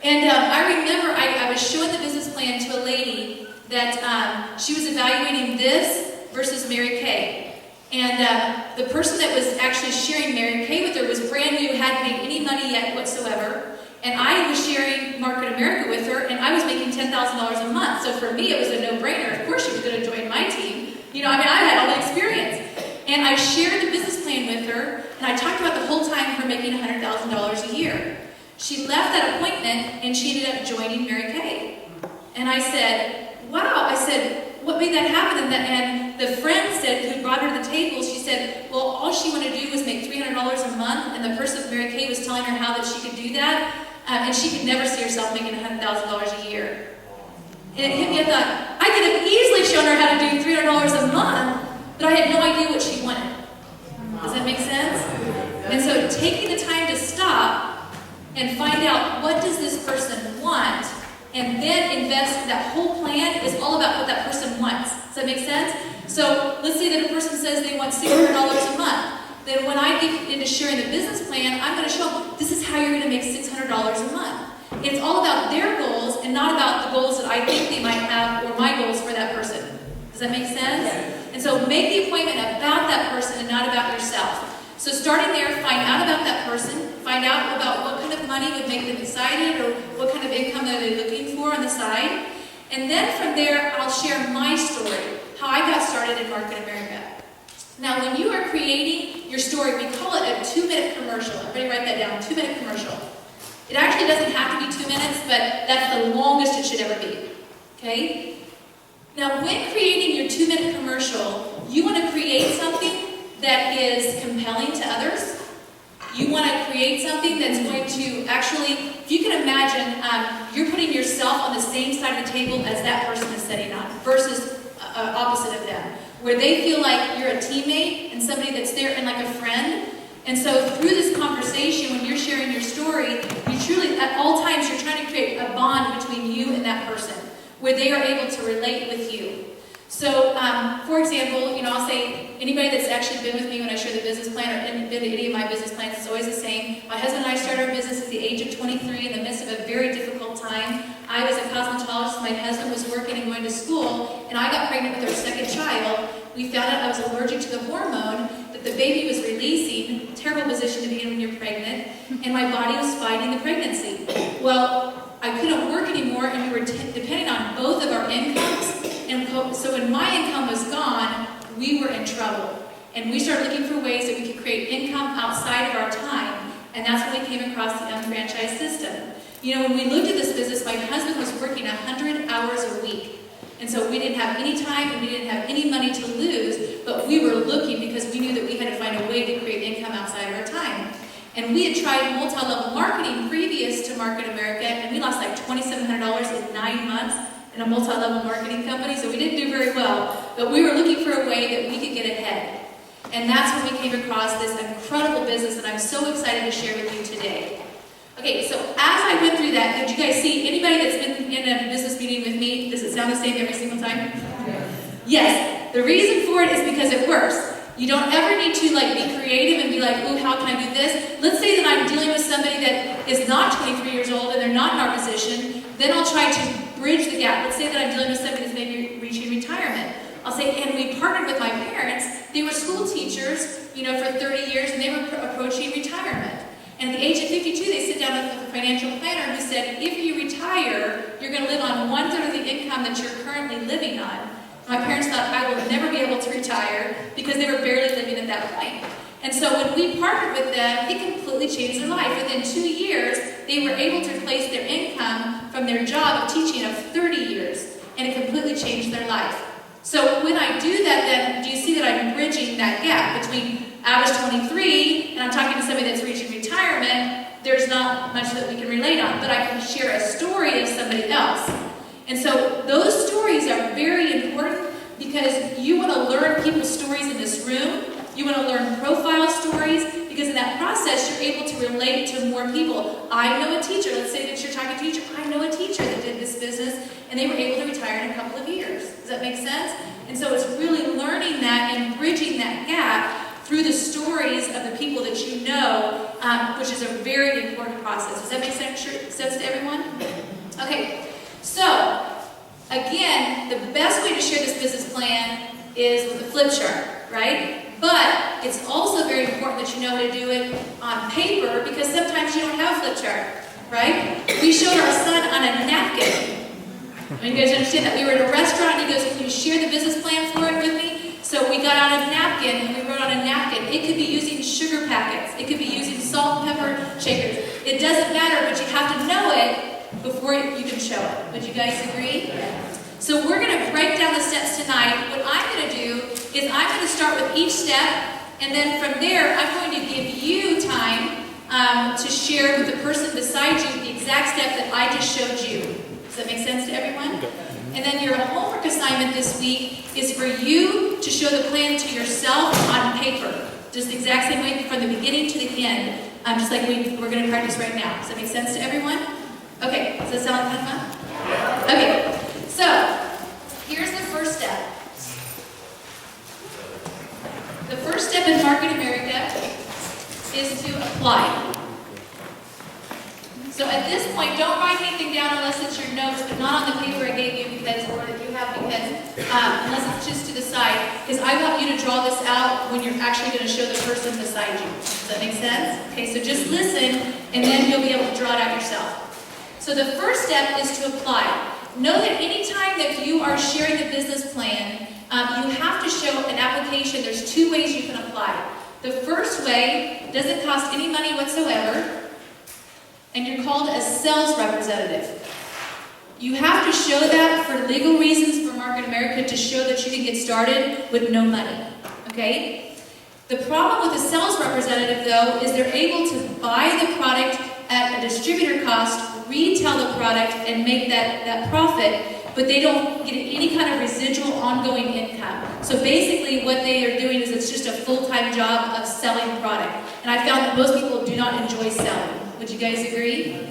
[SPEAKER 1] And I remember I was showing the business plan to a lady that she was evaluating this versus Mary Kay. And the person that was actually sharing Mary Kay with her was brand new, hadn't made any money yet whatsoever. And I was sharing Market America with her, and I was making $10,000 a month. So for me, it was a no-brainer. Of course, she was going to join my team. I had all the experience. And I shared the business plan with her, and I talked about the whole time her making $100,000 a year. She left that appointment, and she ended up joining Mary Kay. And I said, wow. I said, what made that happen? And the friend said, who brought her to the table, she said, well, all she wanted to do was make $300 a month, and the person, Mary Kay, was telling her how that she could do that, and she could never see herself making $100,000 a year. And it hit me, I thought, I could have easily shown her how to do $300 a month, but I had no idea what she wanted. Does that make sense? And so taking the time to stop and find out, what does this person want, and then invest, that whole plan is all about what that person wants. Does that make sense? So let's say that a person says they want $600 a month. Then when I get into sharing the business plan, I'm going to show them, this is how you're going to make $600 a month. It's all about their goals and not about the goals that I think they might have or my goals for that person. Does that make sense? And so make the appointment about that person and not about yourself. So starting there, find out about that person, find out about what kind of money would make them excited or what kind of income are they looking for on the side. And then from there, I'll share my story, how I got started in Market America. Now, when you are creating your story, we call it a 2-minute commercial. Everybody write that down, 2-minute commercial. It actually doesn't have to be 2 minutes, but that's the longest it should ever be, okay? Now, when creating your 2-minute commercial, you want to create something that is compelling to others. You want to create something that's going to actually, if you can imagine, you're putting yourself on the same side of the table as that person is sitting on, versus opposite of them, where they feel like you're a teammate and somebody that's there and like a friend. And so through this conversation, when you're sharing your story, you truly, at all times, you're trying to create a bond between you and that person, where they are able to relate with you. So, for example, I'll say, anybody that's actually been with me when I share the business plan or been to any of my business plans, it's always the same. My husband and I started our business at the age of 23 in the midst of a very difficult time. I was a cosmetologist, my husband was working and going to school, and I got pregnant with our second child. We found out I was allergic to the hormone that the baby was releasing, terrible position to be in when you're pregnant, and my body was fighting the pregnancy. Well, I couldn't work anymore, and we were depending on both of our incomes. So when my income was gone, we were in trouble. And we started looking for ways that we could create income outside of our time. And that's when we came across the Unfranchise system. You know, when we looked at this business, my husband was working 100 hours a week. And so we didn't have any time and we didn't have any money to lose, but we were looking because we knew that we had to find a way to create income outside of our time. And we had tried multi-level marketing previous to Market America, and we lost like $2,700 in 9 months in a multi-level marketing company, so we didn't do very well. But we were looking for a way that we could get ahead. And that's when we came across this incredible business that I'm so excited to share with you today. Okay, so as I went through that, did you guys see anybody that's been in a business meeting with me? Does it sound the same every single time? Yes. The reason for it is because it works. You don't ever need to be creative and be like, ooh, how can I do this? Let's say that I'm dealing with somebody that is not 23 years old and they're not in our position. Then I'll try to bridge the gap. Let's say that I'm dealing with somebody that's maybe reaching retirement. I'll say, and we partnered with my parents. They were school teachers, for 30 years, and they were approaching retirement. And at the age of 52, they sit down with a financial planner who said, if you retire, you're going to live on 1/3 of the income that you're currently living on. My parents thought I will never be able to retire because they were barely living at that point. And so when we partnered with them, it completely changed their life. Within 2 years, they were able to replace their income from their job of teaching of 30 years, and it completely changed their life. So when I do that, then do you see that I'm bridging that gap between I was 23 and I'm talking to somebody that's reaching retirement? There's not much that we can relate on, but I can share a story of somebody else. And so those stories are very important because you want to learn people's stories in this room. You want to learn profile stories because in that process you're able to relate to more people. I know a teacher, let's say that you're talking to a teacher, I know a teacher that did this business and they were able to retire in a couple of years. Does that make sense? And so it's really learning that and bridging that gap through the stories of the people that you know, which is a very important process. Does that make sense to everyone? Okay, so again, the best way to share this business plan is with a flip chart, right? But it's also very important that you know how to do it on paper because sometimes you don't have a flip chart, right? We showed our son on a napkin. I mean, you guys understand that? We were at a restaurant and he goes, can you share the business plan for it with me? So we got out a napkin and we wrote on a napkin. It could be using sugar packets. It could be using salt and pepper shakers. It doesn't matter, but you have to know it before you can show it. Would you guys agree? So we're going to break down the steps tonight. What I'm going to do is I'm going to start with each step, and then from there I'm going to give you time to share with the person beside you the exact step that I just showed you. Does that make sense to everyone? And then your homework assignment this week is for you to show the plan to yourself on paper. Just the exact same way from the beginning to the end, just like we're going to practice right now. Does that make sense to everyone? Okay, does that sound like kind of fun? Okay, so here's the first step. The first step in Market America is to apply. So at this point, don't write anything down unless it's your notes, but not on the paper I gave you because, or that you have because, unless it's just to the side, because I want you to draw this out when you're actually going to show the person beside you. Does that make sense? Okay, so just listen, and then you'll be able to draw it out yourself. So the first step is to apply. Know that anytime that you are sharing the business plan, you have to show an application. There's 2 ways you can apply. The first way doesn't cost any money whatsoever, and you're called a sales representative. You have to show that for legal reasons for Market America to show that you can get started with no money, okay? The problem with a sales representative, though, is they're able to buy the product at a distributor cost, retail the product, and make that profit, but they don't get any kind of residual ongoing income. So basically what they are doing is it's just a full-time job of selling product. And I found that most people do not enjoy selling. Would you guys agree?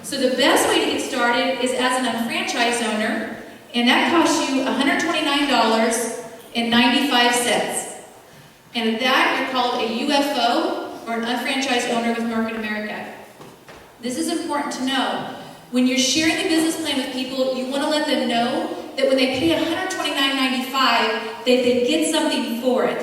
[SPEAKER 1] So the best way to get started is as an unfranchised owner, and that costs you $129.95. And at that, you're called a UFO, or an unfranchised owner with Market America. This is important to know. When you're sharing the business plan with people, you want to let them know that when they pay $129.95, they get something for it.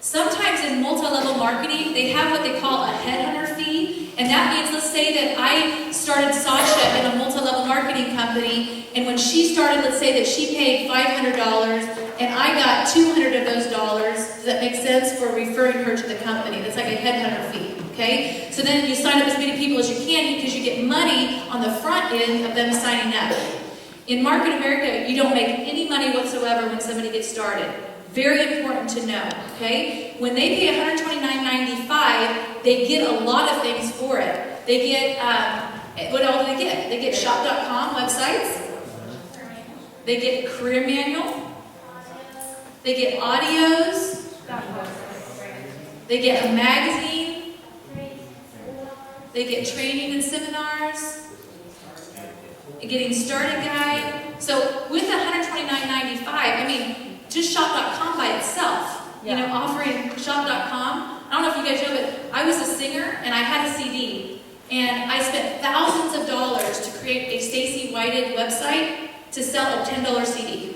[SPEAKER 1] Sometimes in multi-level marketing, they have what they call a headhunter fee, and that means, let's say that I started Sasha in a multi-level marketing company, and when she started, let's say that she paid $500, and I got 200 of those dollars, does that make sense, for referring her to the company? That's like a headhunter fee, okay? So then you sign up as many people as you can because you get money on the front end of them signing up. In Market America, you don't make any money whatsoever when somebody gets started. Very important to know, okay? When they pay $129.95, they get a lot of things for it. They get, what all do they get? They get shop.com websites. They get career manual. They get audios. They get a magazine. They get training and seminars. A getting started guide. So with the $129.95, I mean, just shop.com by itself, you know, offering shop.com. I don't know if you guys know, but I was a singer and I had a CD. And I spent thousands of dollars to create a Stacy Whited website to sell a $10 CD.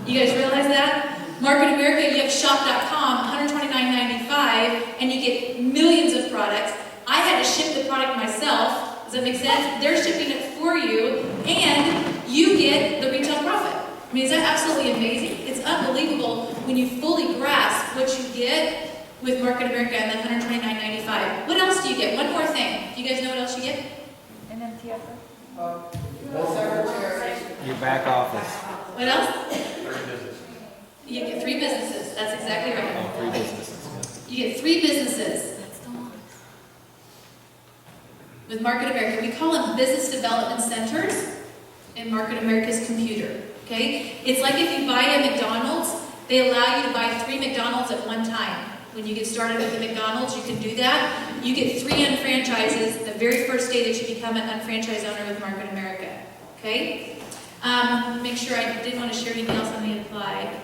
[SPEAKER 1] You guys realize that? Market America, you have shop.com, $129.95, and you get millions of products. I had to ship the product myself. Does that make sense? They're shipping it for you, and you get the retail profit. I mean, is that absolutely amazing? It's unbelievable when you fully grasp what you get with Market America and the $129.95. What else do you get? One more thing. Do you guys know what else you get?
[SPEAKER 9] An MTF.
[SPEAKER 2] Your back office.
[SPEAKER 1] What else? You get 3 businesses. That's exactly right.
[SPEAKER 2] Oh, 3 businesses.
[SPEAKER 1] You get 3 businesses. With Market America, we call them business development centers in Market America's computer. Okay? It's like if you buy a McDonald's, they allow you to buy 3 McDonald's at one time. When you get started with the McDonald's, you can do that. You get 3 unfranchises the very first day that you become an unfranchised owner with Market America. Okay? Make sure I didn't want to share anything else on the apply.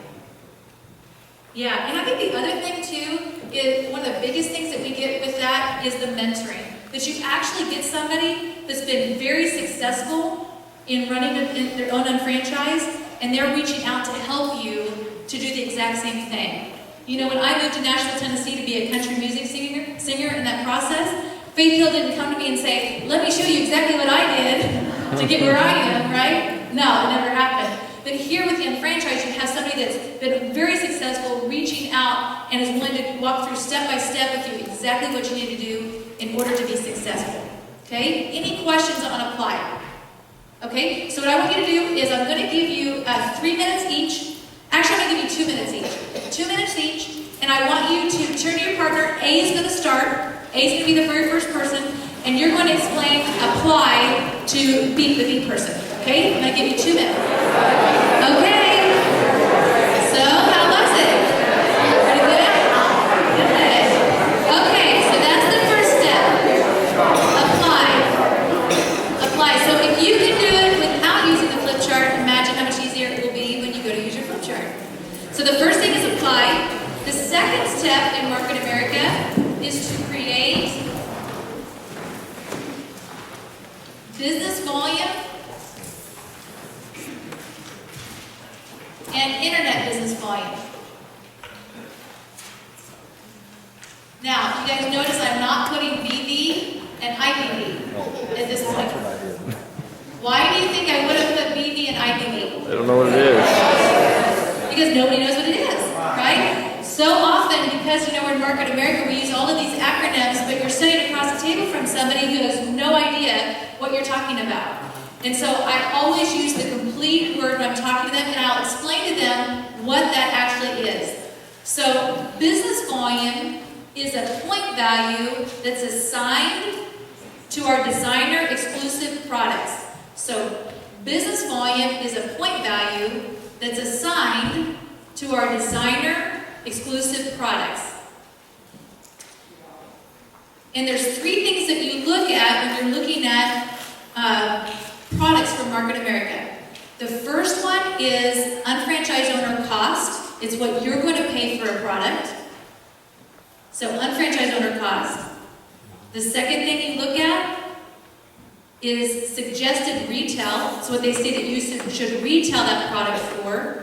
[SPEAKER 1] Yeah, and I think the other thing too is one of the biggest things that we get with that is the mentoring. That you actually get somebody that's been very successful in running in their own unfranchise, and they're reaching out to help you to do the exact same thing. You know, when I moved to Nashville, Tennessee to be a country music singer in that process, Faith Hill didn't come to me and say, let me show you exactly what I did to get where I am, right? No, it never happened. But here with the unfranchise, you have somebody that's been very successful, reaching out, and is willing to walk through step by step with you exactly what you need to do in order to be successful. Okay? Any questions on apply? Okay? So what I want you to do is I'm going to give you 3 minutes each. Actually, I'm going to give you 2 minutes each. 2 minutes each, and I want you to turn to your partner. A is going to start. A is going to be the very first person, and you're going to explain apply to be the B person. Okay? I'm going to give you 2 minutes. Okay. So, how was it? Pretty good? Good. Okay, so that's the first step. Apply. Apply. So if you can do it without using the flip chart, imagine how much easier it will be when you go to use your flip chart. So the first thing is apply. The second step in Market America is to create business volume and internet business volume. Now, you guys notice I'm not putting BV and IBV at this point. Why do you think I would have put BV and IBV?
[SPEAKER 2] I don't know what it is.
[SPEAKER 1] Because nobody knows what it is, right? So often, because you know we're in Market America, we use all of these acronyms, but you're sitting across the table from somebody who has no idea what you're talking about. And so I always use the complete word when I'm talking to them, and I'll explain to them what that actually is. So business volume is a point value that's assigned to our designer exclusive products. So business volume is a point value that's assigned to our designer exclusive products. And there's 3 things that you look at when you're looking at products from Market America. The first one is unfranchised owner cost. It's what you're going to pay for a product. So unfranchised owner cost. The second thing you look at is suggested retail. It's what they say that you should retail that product for.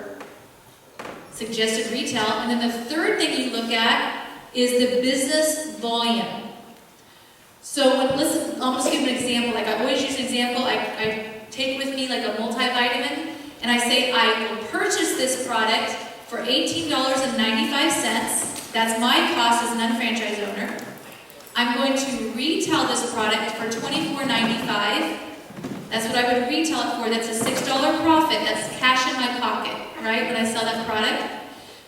[SPEAKER 1] Suggested retail. And then the third thing you look at is the business volume. So let's almost give an example. Like I always use an example. I take with me like a multivitamin, and I say I will purchase this product for $18.95. That's my cost as an unfranchised owner. I'm going to retail this product for $24.95. That's what I would retail it for. That's a $6 profit. That's cash in my pocket, right, when I sell that product.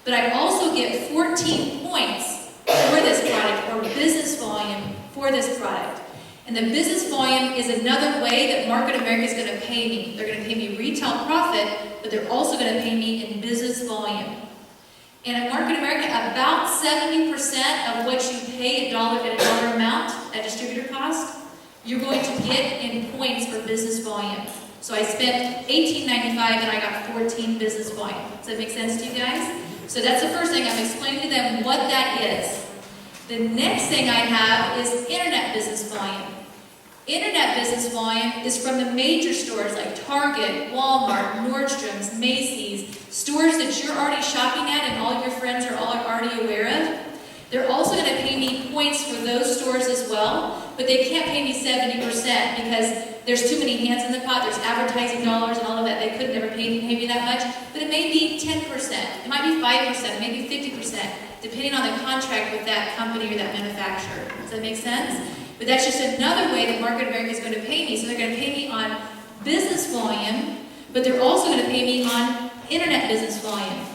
[SPEAKER 1] But I also get 14 points for this product, or business volume for this product. And the business volume is another way that Market America is going to pay me. They're going to pay me retail profit, but they're also going to pay me in business volume. And at Market America, about 70% of what you pay at a dollar amount at distributor cost, you're going to get in points for business volume. So I spent $18.95 and I got 14 business volume. Does that make sense to you guys? So that's the first thing. I'm explaining to them what that is. The next thing I have is internet business volume. Internet business volume is from the major stores like Target, Walmart, Nordstrom's, Macy's, stores that you're already shopping at and all your friends are already aware of. They're also going to pay me points for those stores as well, but they can't pay me 70% because there's too many hands in the pot. There's advertising dollars and all of that. They could never pay me that much, but it may be 10%. It might be 5%, it may be 50%, depending on the contract with that company or that manufacturer. Does that make sense? But that's just another way that Market America is going to pay me. So they're going to pay me on business volume, but they're also going to pay me on internet business volume.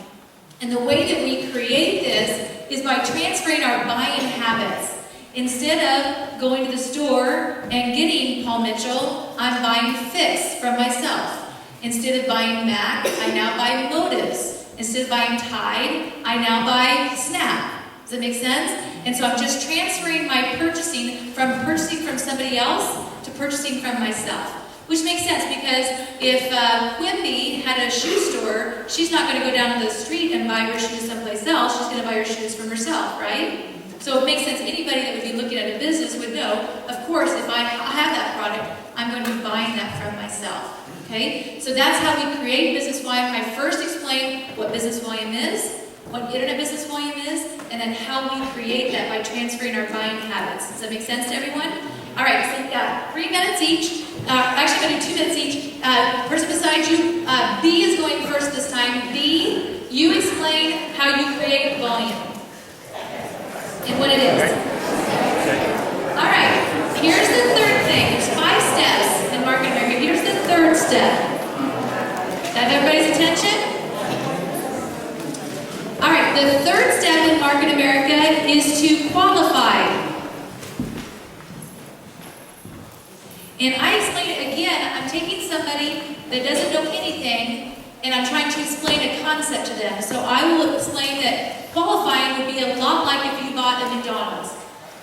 [SPEAKER 1] And the way that we create this is by transferring our buying habits. Instead of going to the store and getting Paul Mitchell, I'm buying Fix from myself. Instead of buying Mac, I now buy Motives. Instead of buying Tide, I now buy Snap. Does that make sense? And so I'm just transferring my purchasing from somebody else to purchasing from myself. Which makes sense because if Quimby had a shoe store, she's not going to go down to the street and buy her shoes someplace else. She's going to buy her shoes from herself, right? So it makes sense. Anybody that would be looking at a business would know, of course, if I have that product, I'm going to be buying that from myself. Okay? So that's how we create business volume. I first explain what business volume is, what internet business volume is, and then how we create that by transferring our buying habits. Does that make sense to everyone? All right, so 3 minutes each. Actually, I'm going to do 2 minutes each. Person beside you, B is going first this time. B, you explain how you create volume and what it is. All right, here's the third thing. There's 5 steps in Market America. Here's the third step. Does that have everybody's attention? All right, the third step in Market America is to qualify. And I explain it again. I'm taking somebody that doesn't know anything and I'm trying to explain a concept to them. So I will explain that qualifying would be a lot like if you bought a McDonald's.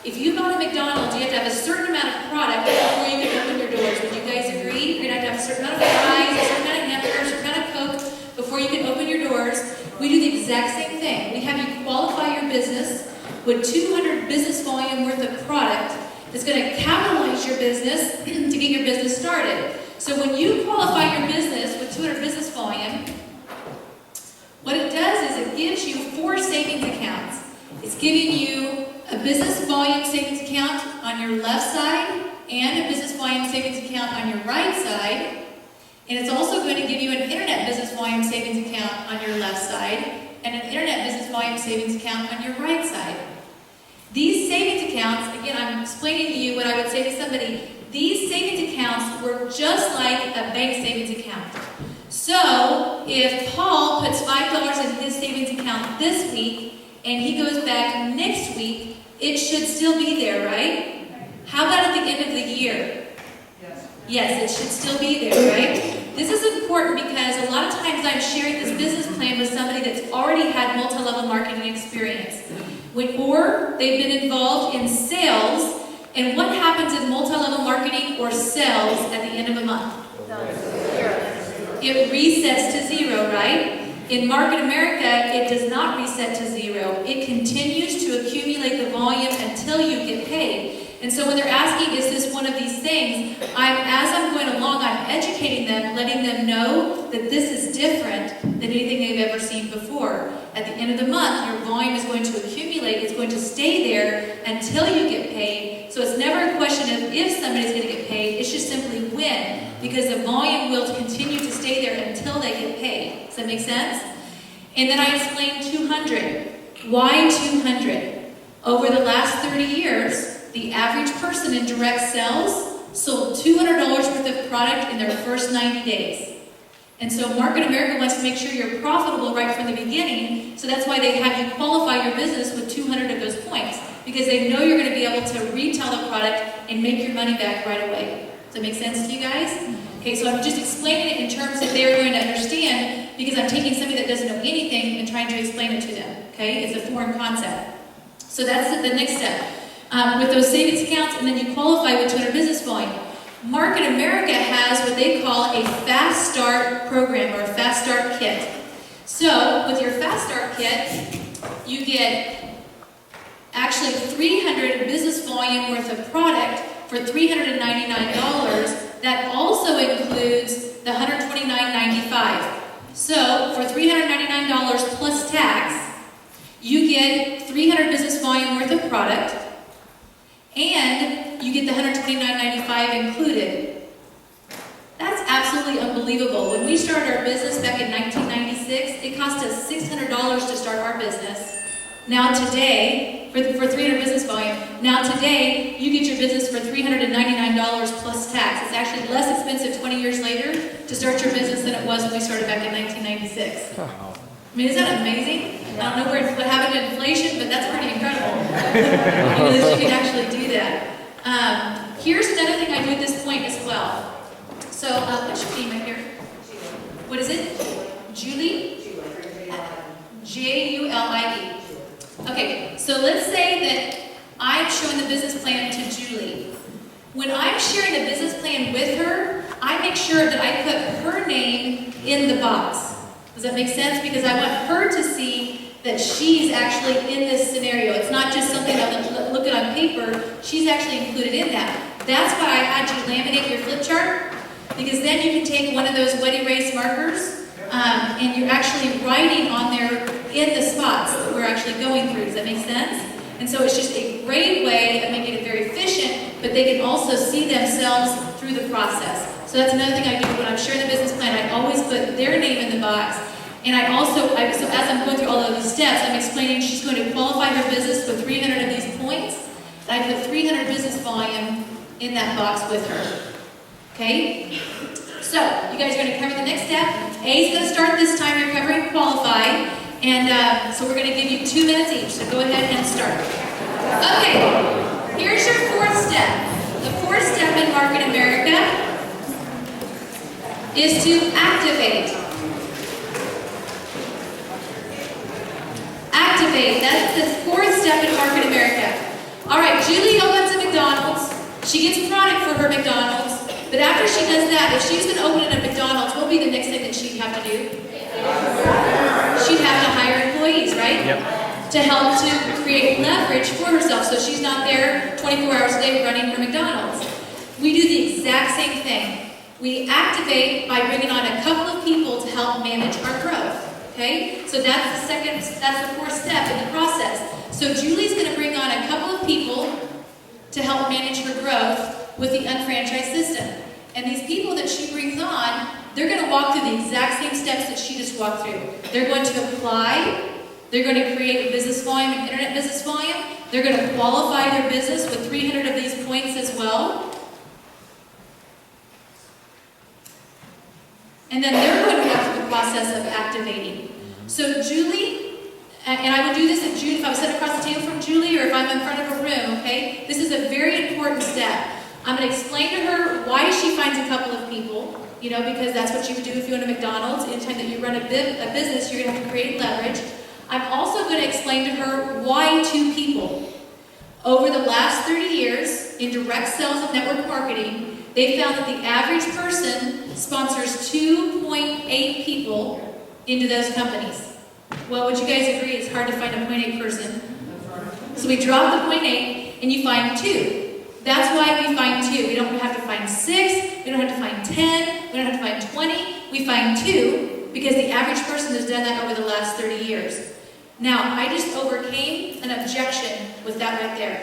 [SPEAKER 1] If you bought a McDonald's, you have to have a certain amount of product before you can open your doors. Would you guys agree? You're going to have to have a certain amount of fries, a certain amount of hamburgers, a certain amount of Coke before you can open your doors. We do the exact same thing. We have you qualify your business with 200 business volume worth of product that's going to capitalize your business to get your business started. So when you qualify your business with 200 business volume, what it does is it gives you 4 savings accounts. It's giving you a business volume savings account on your left side and a business volume savings account on your right side. And it's also going to give you an internet business volume savings account on your left side and an internet business volume savings account on your right side. These savings accounts, again, I'm explaining to you what I would say to somebody, these savings accounts work just like a bank savings account. So, if Paul puts $5 in his savings account this week, and he goes back next week, it should still be there, right? How about at the end of the year? Yes, it should still be there, right? This is important because a lot of times I'm sharing this business plan with somebody that's already had multi-level marketing experience. Or they've been involved in sales, and what happens in multi-level marketing or sales at the end of a month? It resets to 0, right? In Market America, it does not reset to 0. It continues to accumulate the volume until you get paid. And so when they're asking, is this one of these things, as I'm going along, I'm educating them, letting them know that this is different than anything they've ever seen before. At the end of the month, your volume is going to accumulate. It's going to stay there until you get paid. So it's never a question of if somebody's going to get paid, it's just simply when, because the volume will continue to stay there until they get paid. Does that make sense? And then I explained 200. Why 200? Over the last 30 years, the average person in direct sales sold $200 worth of product in their first 90 days. And so Market America wants to make sure you're profitable right from the beginning, so that's why they have you qualify your business with 200 of those points, because they know you're going to be able to retail the product and make your money back right away. Does that make sense to you guys? Okay, so I'm just explaining it in terms that they're going to understand, because I'm taking somebody that doesn't know anything and trying to explain it to them. Okay, it's a foreign concept. So that's the next step. With those savings accounts, and then you qualify with 200 business volume. Market America has what they call a Fast Start program, or a Fast Start kit. So with your Fast Start kit, you get actually 300 business volume worth of product for $399. That also includes the $129.95. So for $399 plus tax, you get 300 business volume worth of product, and you get the $129.95 included. That's absolutely unbelievable. When we started our business back in 1996, it cost us $600 to start our business. Now today, for 300 business volume, now today, you get your business for $399 plus tax. It's actually less expensive 20 years later to start your business than it was when we started back in 1996. I mean, isn't that amazing? I don't know what happened to inflation, but that's pretty incredible. That you can actually do that. Here's another thing I do at this point as well. So, what's your name right here? What is it? Julie? Julie. Okay, so let's say that I'm showing the business plan to Julie. When I'm sharing the business plan with her, I make sure that I put her name in the box. Does that make sense? Because I want her to see that she's actually in this scenario. It's not just something I'm looking on paper. She's actually included in that. That's why I had you laminate your flip chart, because then you can take one of those wet erase markers and you're actually writing on there in the spots that we're actually going through. Does that make sense? And so it's just a great way of making it very efficient, but they can also see themselves through the process. So that's another thing I do when I'm sharing the business plan. I always put their name in the box. And I also, so as I'm going through all of these steps, I'm explaining she's going to qualify her business with 300 of these points. And I put 300 business volume in that box with her. Okay? So, you guys are going to cover the next step. A is going to start this time. You're covering qualify. And so we're going to give you 2 minutes each. So go ahead and start. Okay. Here's your fourth step. The fourth step in Market America is to activate. Activate. That's the fourth step in Market America. All right, Julie opens a McDonald's. She gets product for her McDonald's. But after she does that, if she's going to open a McDonald's, what would be the next thing that she'd have to do? She'd have to hire employees, right?
[SPEAKER 2] Yep.
[SPEAKER 1] To help to create leverage for herself so she's not there 24 hours a day running her McDonald's. We do the exact same thing. We activate by bringing on a couple of people to help manage our growth. Okay? So that's the fourth step in the process. So Julie's going to bring on a couple of people to help manage her growth with the Unfranchise system. And these people that she brings on, they're going to walk through the exact same steps that she just walked through. They're going to apply. They're going to create a business volume, an internet business volume. They're going to qualify their business with 300 of these points as well. And then they're going to go through the process of activating. So Julie, and I would do this if I was sitting across the table from Julie, or if I'm in front of a room, okay? This is a very important step. I'm going to explain to her why she finds a couple of people, because that's what you would do if you own a McDonald's. Anytime that you run a business, you're going to have to create leverage. I'm also going to explain to her why 2 people. Over the last 30 years, in direct sales and network marketing, they found that the average person sponsors 2.8 people into those companies. Well, would you guys agree it's hard to find a 0.8 person? So we drop the 0.8 and you find 2. That's why we find 2. We don't have to find 6, we don't have to find 10, we don't have to find 20. We find 2 because the average person has done that over the last 30 years. Now, I just overcame an objection with that right there.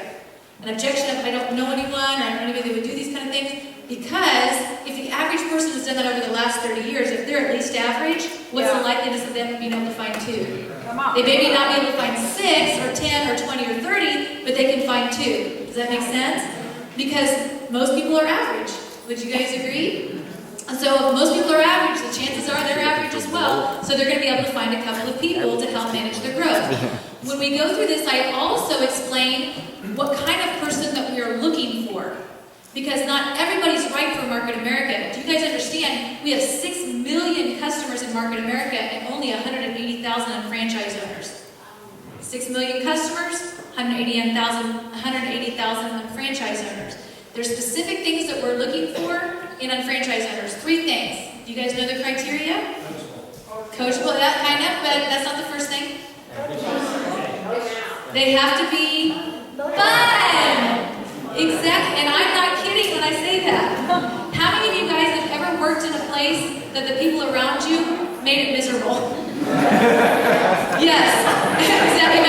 [SPEAKER 1] an objection of I don't know anyone, or I don't know anybody that would do these kind of things, because if the average person has done that over the last 30 years, if they're at least average, what's the likeliness of them being able to find 2? They may not be able to find 6 or 10 or 20 or 30, but they can find 2. Does that make sense? Because most people are average. Would you guys agree? And so if most people are average, the chances are they're average as well, so they're going to be able to find a couple of people to help manage their growth. When we go through this, I also explain what kind of person that we are looking for. Because not everybody's right for Market America. Do you guys understand? We have 6 million customers in Market America and only 180,000 unfranchised owners. 6 million customers, 180,000 unfranchised owners. There's specific things that we're looking for in unfranchised owners. 3 things. Do you guys know the criteria? Coachable, that kind of, but that's not the first thing. They have to be fun. Exactly, and I'm not kidding when I say that. How many of you guys have ever worked in a place that the people around you made it miserable? Yes, exactly.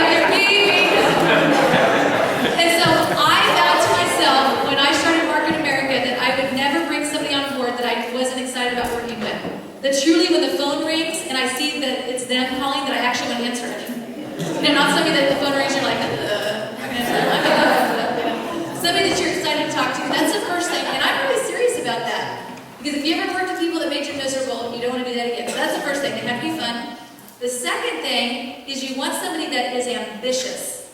[SPEAKER 1] And so I vowed to myself when I started Market America that I would never bring somebody on board that I wasn't excited about working with. That truly when the phone rings and I see that it's them calling, that I actually want to answer it. And not somebody that the phone rings, you're like, I'm going to answer it. Somebody that you're excited to talk to, that's the first thing. And I'm really serious about that. Because if you ever worked with people that made you miserable, you don't want to do that again. So that's the first thing. They have to be fun. The second thing is you want somebody that is ambitious.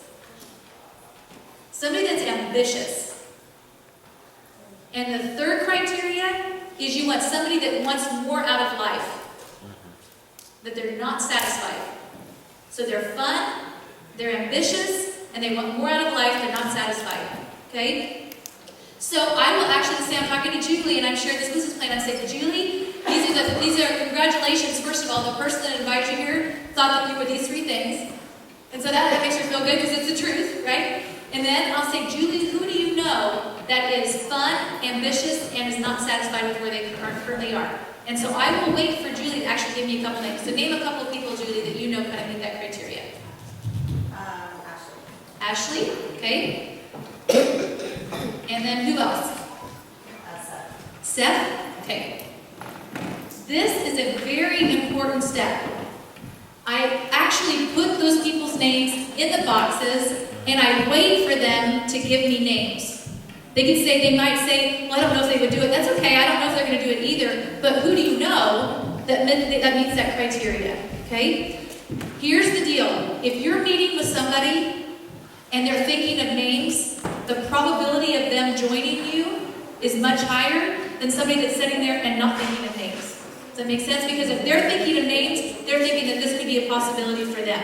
[SPEAKER 1] Somebody that's ambitious. And the third criteria is you want somebody that wants more out of life. That they're not satisfied. So they're fun, they're ambitious, and they want more out of life, they're not satisfied. Okay? So I will actually say, I'm talking to Julie, and I'm sharing this business plan. I say to Julie, these are congratulations. First of all, the person that invited you here thought that you were these 3 things. And so that makes her feel good because it's the truth, right? And then I'll say, Julie, who do you know that is fun, ambitious, and is not satisfied with where they currently are? And so I will wait for Julie to actually give me a couple names. So name a couple of people, Julie, that you know kind of meet that criteria. Ashley, okay. And then who else? Seth. Okay. This is a very important step. I actually put those people's names in the boxes and I wait for them to give me names. They might say, well, I don't know if they would do it. That's okay. I don't know if they're going to do it either. But who do you know that meets that criteria? Okay? Here's the deal. If you're meeting with somebody and they're thinking of names, the probability of them joining you is much higher than somebody that's sitting there and not thinking of names. Does that make sense? Because if they're thinking of names, they're thinking that this could be a possibility for them.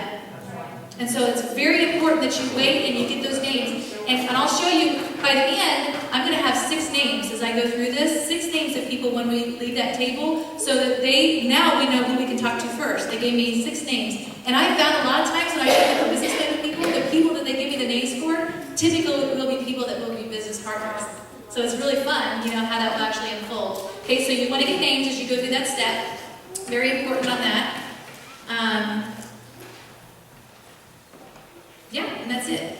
[SPEAKER 1] And so it's very important that you wait and you get those names. And I'll show you, by the end, I'm going to have 6 names as I go through this. 6 names of people when we leave that table, so that now we know who we can talk to first. They gave me 6 names. And I found a lot of times when I share the business plan with people, the people that they give me the names for, typically will be people that will be business partners. So it's really fun, how that will actually unfold. Okay, so you want to get names as you go through that step. Very important on that. Yeah, and that's it.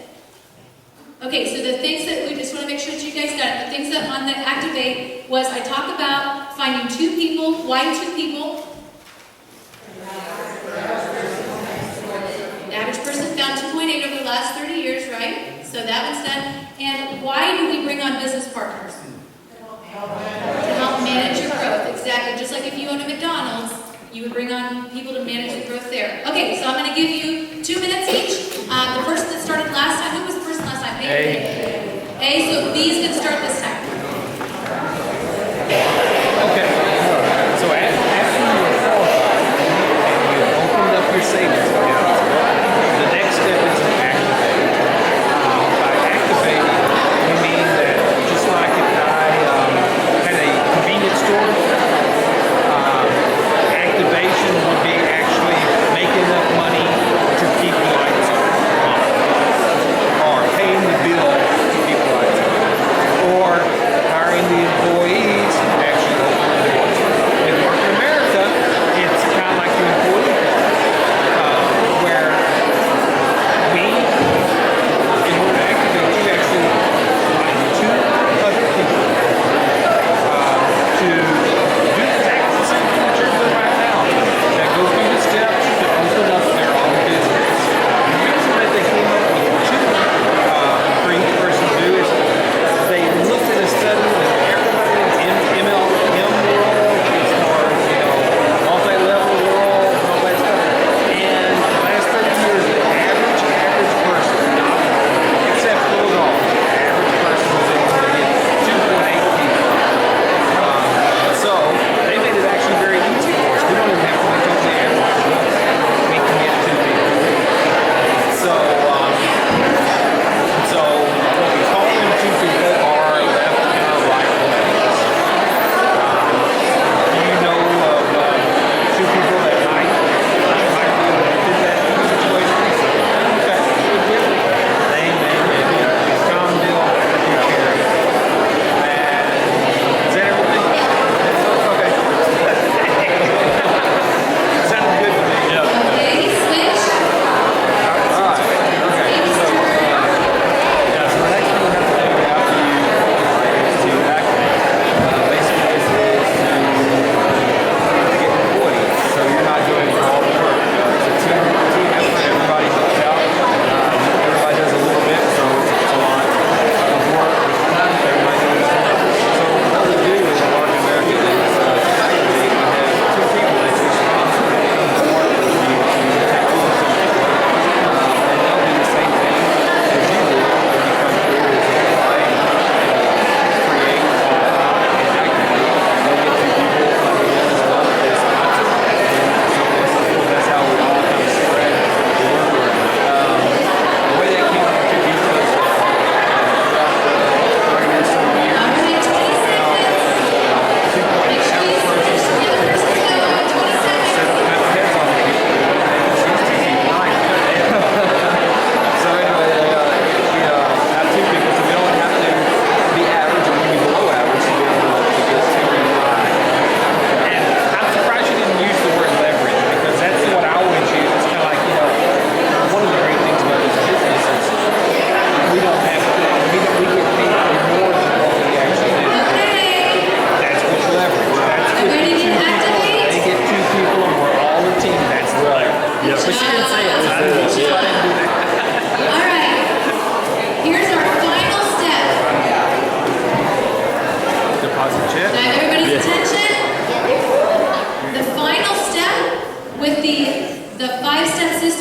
[SPEAKER 1] Okay, so the things that we just want to make sure that you guys got it. The things that on the activate was I talk about finding 2 people. Why 2 people? The average person found 2.8 over the last 30 years, right? So that one's done. And why do we bring on business partners? To help manage your growth. Exactly. Just like if you own a McDonald's, you would bring on people to manage the growth there. Okay, so I'm going to give you 2 minutes each. The person that started last time, who was the person last time? A, so B is going to start this time.
[SPEAKER 2] Okay. So after you were qualified, and you opened up your savings account, the next step is to activate. By activating, we mean that just like if I had a convenience store, activation would be actually making enough money to keep the lights on, or paying the bill to keep the lights on, or hiring the employees to actually open the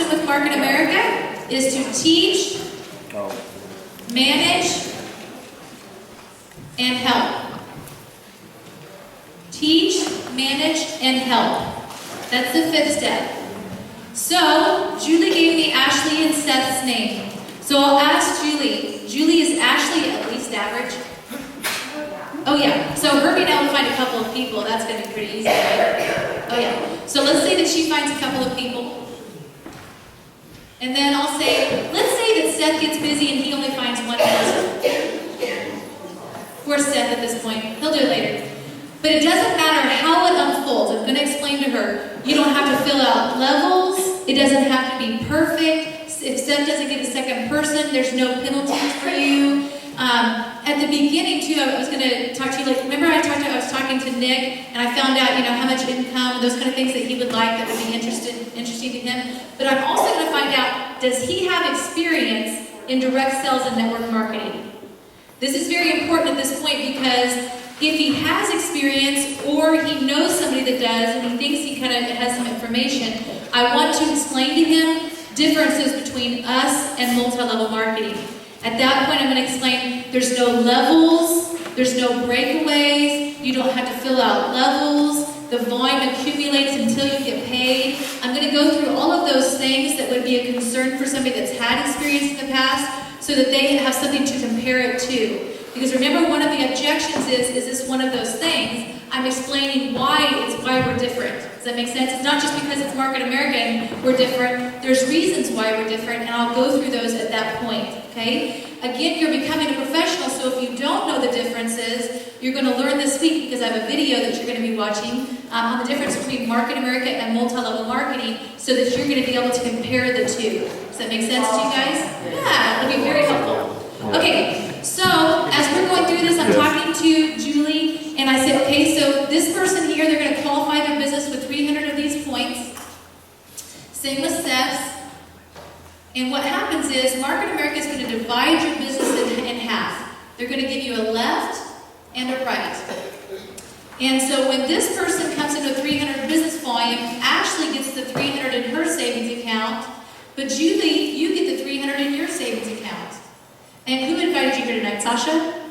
[SPEAKER 1] mission with Market America is to teach, manage, and help. Teach, manage, and help. That's the 5th step. So, Julie gave me Ashley and Seth's name. So I'll ask Julie. Julie, is Ashley at least average? Oh yeah, so her being able to find a couple of people, that's going to be pretty easy, right? Oh yeah, so let's say that she finds a couple of people. And then I'll say, let's say that Seth gets busy and he only finds one person. Poor Seth at this point, he'll do it later. But it doesn't matter how it unfolds. I'm going to explain to her, you don't have to fill out levels. It doesn't have to be perfect. If Seth doesn't get a second person, there's no penalties for you. At the beginning too, I was going to talk to you, like, remember I was talking to Nick, and I found out, how much income, those kind of things that he would like that would be interesting to him. But I'm also going to find out, does he have experience in direct sales and network marketing? This is very important at this point because if he has experience or he knows somebody that does and he thinks he kind of has some information, I want to explain to him differences between us and multi-level marketing. At that point, I'm going to explain there's no levels, there's no breakaways, you don't have to fill out levels, the volume accumulates until you get paid. I'm going to go through all of those things that would be a concern for somebody that's had experience in the past so that they have something to compare it to. Because remember, one of the objections is this one of those things? I'm explaining why we're different. Does that make sense? It's not just because it's Market American we're different. There's reasons why we're different, and I'll go through those at that point, okay? Again, you're becoming a professional, so if you don't know the differences, you're going to learn this week because I have a video that you're going to be watching on the difference between Market America and multi-level marketing so that you're going to be able to compare the two. Does that make sense to you guys? Yeah, it'll be very helpful. Okay, so as we're going through this, I'm talking to Julie, and I said, okay, so this person here, they're going to qualify their business with 300 of these points. Same with Steph's. And what happens is, Market America is going to divide your business in half. They're going to give you a left and a right. And so when this person comes into a 300 business volume, Ashley gets the 300 in her savings account, but Julie, you get the 300 in your savings account. And who invited you here tonight? Sasha?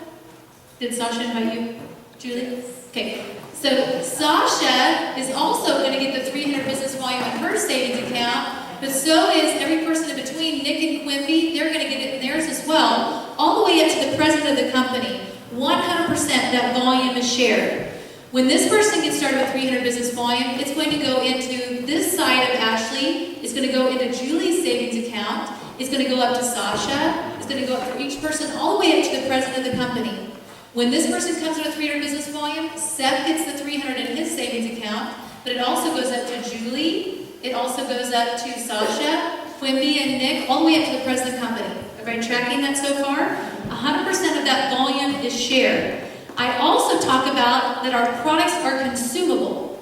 [SPEAKER 1] Did Sasha invite you? Julie? Okay. So Sasha is also going to get the 300 business volume in her savings account, but so is every person in between, Nick and Quimby. They're going to get it in theirs as well, all the way up to the president of the company. 100% that volume is shared. When this person gets started with 300 business volume, it's going to go into this side of Ashley. It's going to go into Julie's savings account. It's going to go up to Sasha. It's going to go up for each person, all the way up to the president of the company. When this person comes to a 300 business volume, Seth gets the 300 in his savings account, but it also goes up to Julie. It also goes up to Sasha, Quimby, and Nick, all the way up to the president of the company. Everybody tracking that so far? 100% of that volume is shared. I also talk about that our products are consumable.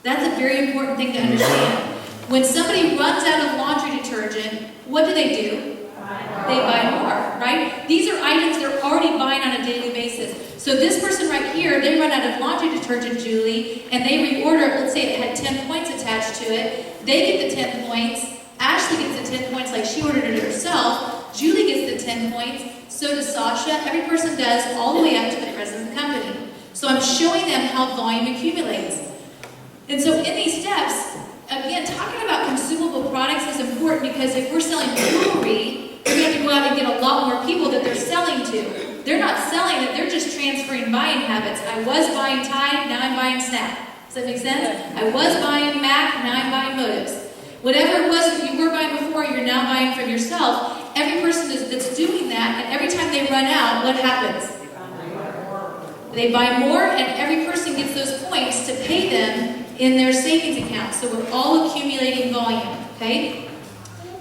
[SPEAKER 1] That's a very important thing to understand. When somebody runs out of laundry detergent, what do? They buy more, right? These are items they're already buying on a daily basis. So this person right here, they run out of laundry detergent, Julie, and they reorder it. Let's say it had 10 points attached to it. They get the 10 points. Ashley gets the 10 points like she ordered it herself. Julie gets the 10 points. So does Sasha. Every person does, all the way up to the president of the company. So I'm showing them how volume accumulates. And so in these steps, again, talking about consumable products is important because if we're selling jewelry, we're going to have to go out and get a lot more people that they're selling to. They're not selling it, they're just transferring buying habits. I was buying Tide, now I'm buying Snap. Does that make sense? I was buying Mac, now I'm buying Motives. Whatever it was that you were buying before, you're now buying from yourself. Every person that's doing that, and every time they run out, what happens? They buy more, and every person gets those points to pay them in their savings account. So we're all accumulating volume, okay?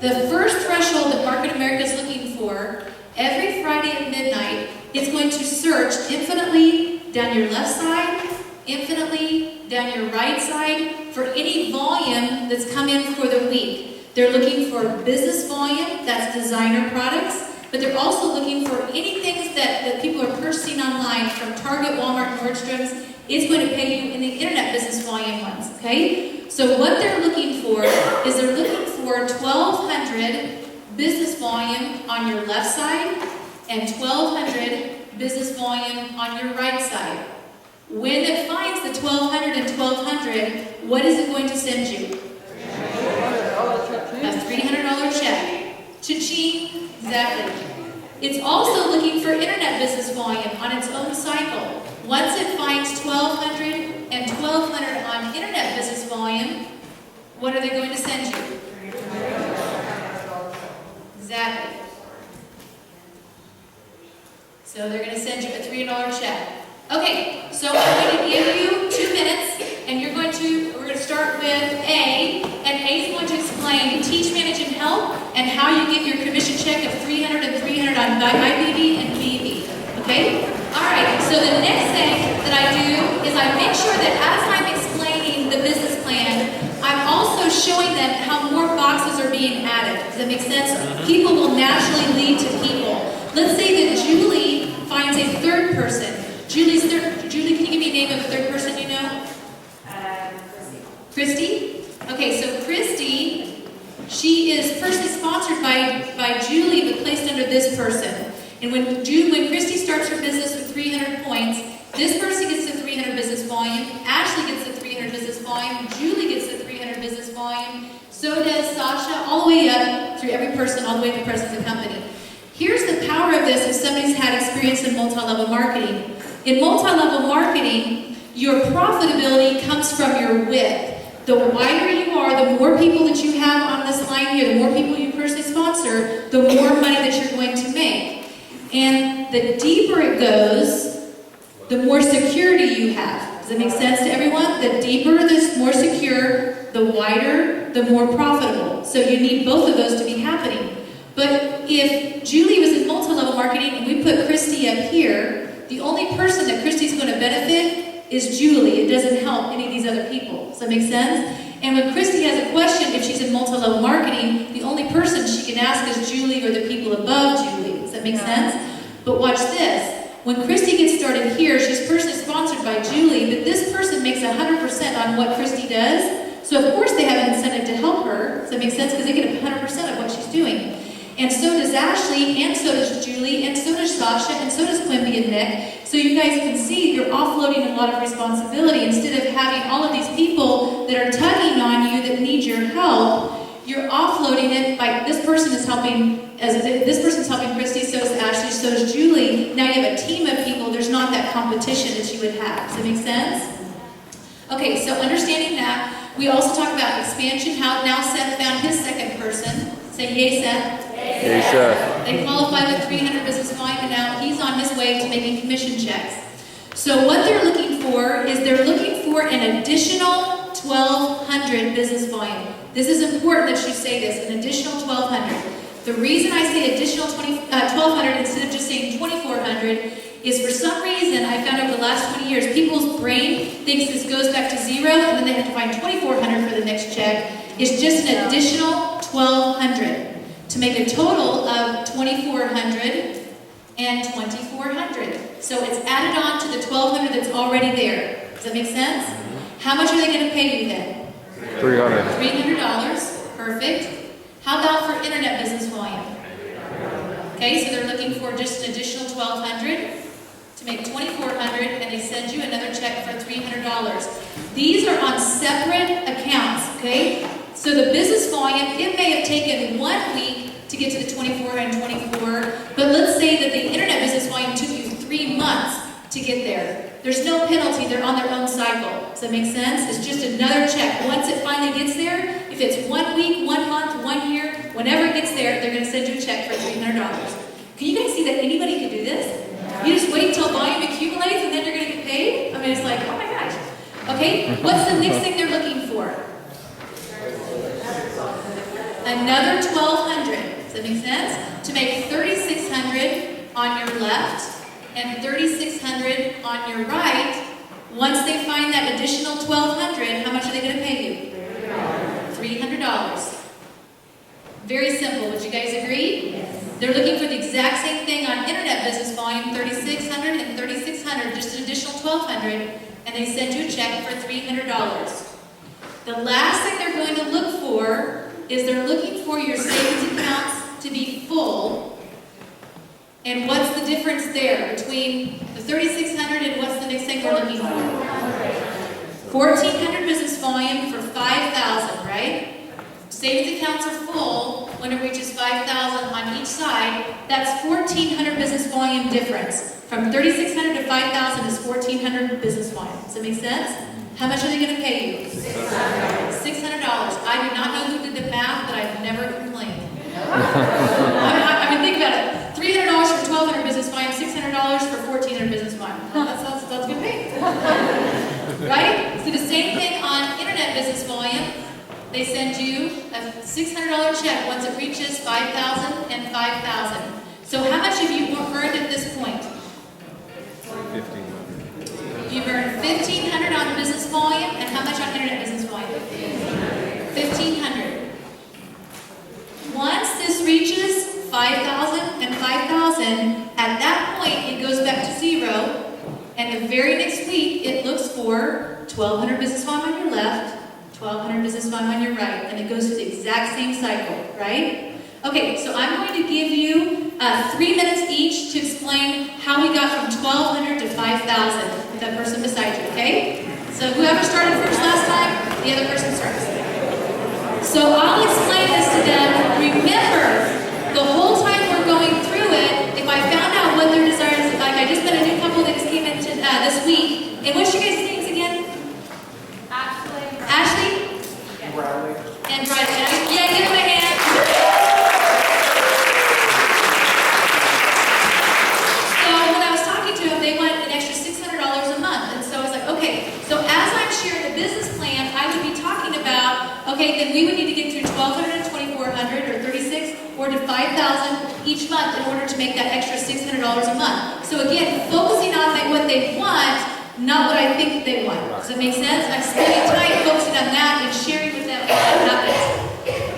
[SPEAKER 1] The first threshold that Market America is looking for, every Friday at midnight, it's going to search infinitely down your left side, infinitely down your right side, for any volume that's come in for the week. They're looking for business volume, that's designer products, but they're also looking for anything that people are purchasing online from Target, Walmart, Nordstrom's. It's going to pay you in the internet business volume ones, okay? So what they're looking for is they're looking for for 1,200 business volume on your left side and 1,200 business volume on your right side. When it finds the 1,200 and 1,200, what is it going to send you? A $300 check. Cha-ching. Exactly. It's also looking for internet business volume on its own cycle. Once it finds 1,200 and 1,200 on internet business volume, what are they going to send you? Exactly. So they're going to send you a $300 check. Okay, so I'm going to give you 2 minutes, and we're going to start with A, and A is going to explain teach, manage, and help, and how you get your commission check of 300 and 300 on IBB and BB. Okay? All right, so the next thing that I do is I make sure that as I'm explaining the business plan, I'm also showing them how more boxes are being added. Does that make sense? People will naturally lead to people. Let's say that Julie finds a third person. Julie, can you give me a name of a third person you know? Christy. Okay, so Christy, she is personally sponsored by Julie, but placed under this person. And when Christy starts her business with 300 points, this person gets the 300 business volume, Ashley gets the 300 business volume, Julie gets the 300 business volume, so does Sasha, all the way up through every person, all the way to the president of the company. Here's the power of this if somebody's had experience in multi-level marketing. In multi-level marketing, your profitability comes from your width. The wider you are, the more people that you have on this line here, the more people you personally sponsor, the more money that you're going to make. And the deeper it goes, the more security you have. Does that make sense to everyone? The deeper, the more secure, the wider, the more profitable. So you need both of those to be happening. But if Julie was in multi-level marketing and we put Christy up here, the only person that Christy's going to benefit is Julie. It doesn't help any of these other people. Does that make sense? And when Christy has a question, if she's in multi-level marketing, the only person she can ask is Julie or the people above Julie. Does that make sense? But watch this. When Christy gets started here, she's personally sponsored by Julie, but this person makes 100% on what Christy does. So of course they have an incentive to help her. Does that make sense? Because they get 100% of what she's doing. And so does Ashley, and so does Julie, and so does Sasha, and so does Quimby and Nick. So you guys can see you're offloading a lot of responsibility. Instead of having all of these people that are tugging on you that need your help, you're offloading it by this person is helping, this person's helping Christy, so is Ashley, so is Julie. Now you have a team of people, there's not that competition that you would have. Does that make sense? Okay, so understanding that, we also talk about expansion, how now Seth found his second person. Say yay, Seth.
[SPEAKER 2] Yay, Seth.
[SPEAKER 1] They qualify with 300 business volume, and now he's on his way to making commission checks. So what they're looking for is they're looking for an additional 1,200 business volume. This is important that you say this, an additional 1,200. The reason I say additional 1,200 instead of just saying 2,400 is for some reason I found over the last 20 years, people's brain thinks this goes back to 0 and then they have to find 2,400 for the next check. It's just an additional 1,200 to make a total of 2,400 and 2,400. So it's added on to the 1,200 that's already there. Does that make sense? How much are they going to pay you then?
[SPEAKER 2] $300.
[SPEAKER 1] $300. Perfect. How about for internet business volume? Okay, so they're looking for just an additional 1,200 to make 2,400, and they send you another check for $300. These are on separate accounts, okay? So the business volume, it may have taken 1 week to get to the 24 and 24, but let's say that the internet business volume took you 3 months to get there. There's no penalty, they're on their own cycle. Does that make sense? It's just another check. Once it finally gets there, if it's 1 week, 1 month, 1 year, whenever it gets there, they're going to send you a check for $300. Can you guys see that anybody can do this? You just wait till volume accumulates and then you're going to get paid? I mean, it's like, oh my gosh. Okay, what's the next thing they're looking for? Another 1,200. Does that make sense? To make 3,600 on your left and 3,600 on your right. Once they find that additional 1,200, how much are they going to pay you? $300. Very simple. Would you guys agree? Yes. They're looking for the exact same thing on internet business volume, 3,600 and 3,600, just an additional 1,200, and they send you a check for $300. The last thing they're going to look for is they're looking for your savings accounts to be full. And what's the difference there between the 3,600 and what's the next thing we're looking for? 1,400 business volume for 5,000, right? Savings accounts are full when it reaches 5,000 on each side. That's 1,400 business volume difference. From 3,600 to 5,000 is 1,400 business volume. Does that make sense? How much are they going to pay you? $600. I do not know who did the math, but I've never complained. I mean, think about it. $300 for 1,200 business volume, $600 for 1,400 business volume. That sounds good pay. Right? So the same thing on internet business volume. They send you a $600 check once it reaches 5,000 and 5,000. So how much have you earned at this point?
[SPEAKER 2] 1,500.
[SPEAKER 1] You've earned $1,500 on business volume, and how much on internet business volume? $1,500. Once this reaches 5,000 and 5,000, at that point it goes back to 0, and the very next week it looks for 1,200 business volume on your left, 1,200 business volume on your right, and it goes through the exact same cycle, right? Okay, so I'm going to give you 3 minutes each to explain how we got from 1,200 to 5,000 with that person beside you, okay? So whoever started first last time, the other person starts. So I'll explain this to them. Remember, the whole time we're going through it, if I found out what their desires are, like I just met a new couple that just came in this week, and what's your guys' names again? Ashley? And Bradley. Yeah, give them a hand. So when I was talking to them, they want an extra $600 a month. And so I was like, okay, so as I'm sharing the business plan, I would be talking about, okay, then we would need to get through 1,200 to 2,400 or 36 or to 5,000 each month in order to make that extra $600 a month. So again, focusing on what they want, not what I think they want. Does that make sense? I'm spending time focusing on that and sharing with them what happens.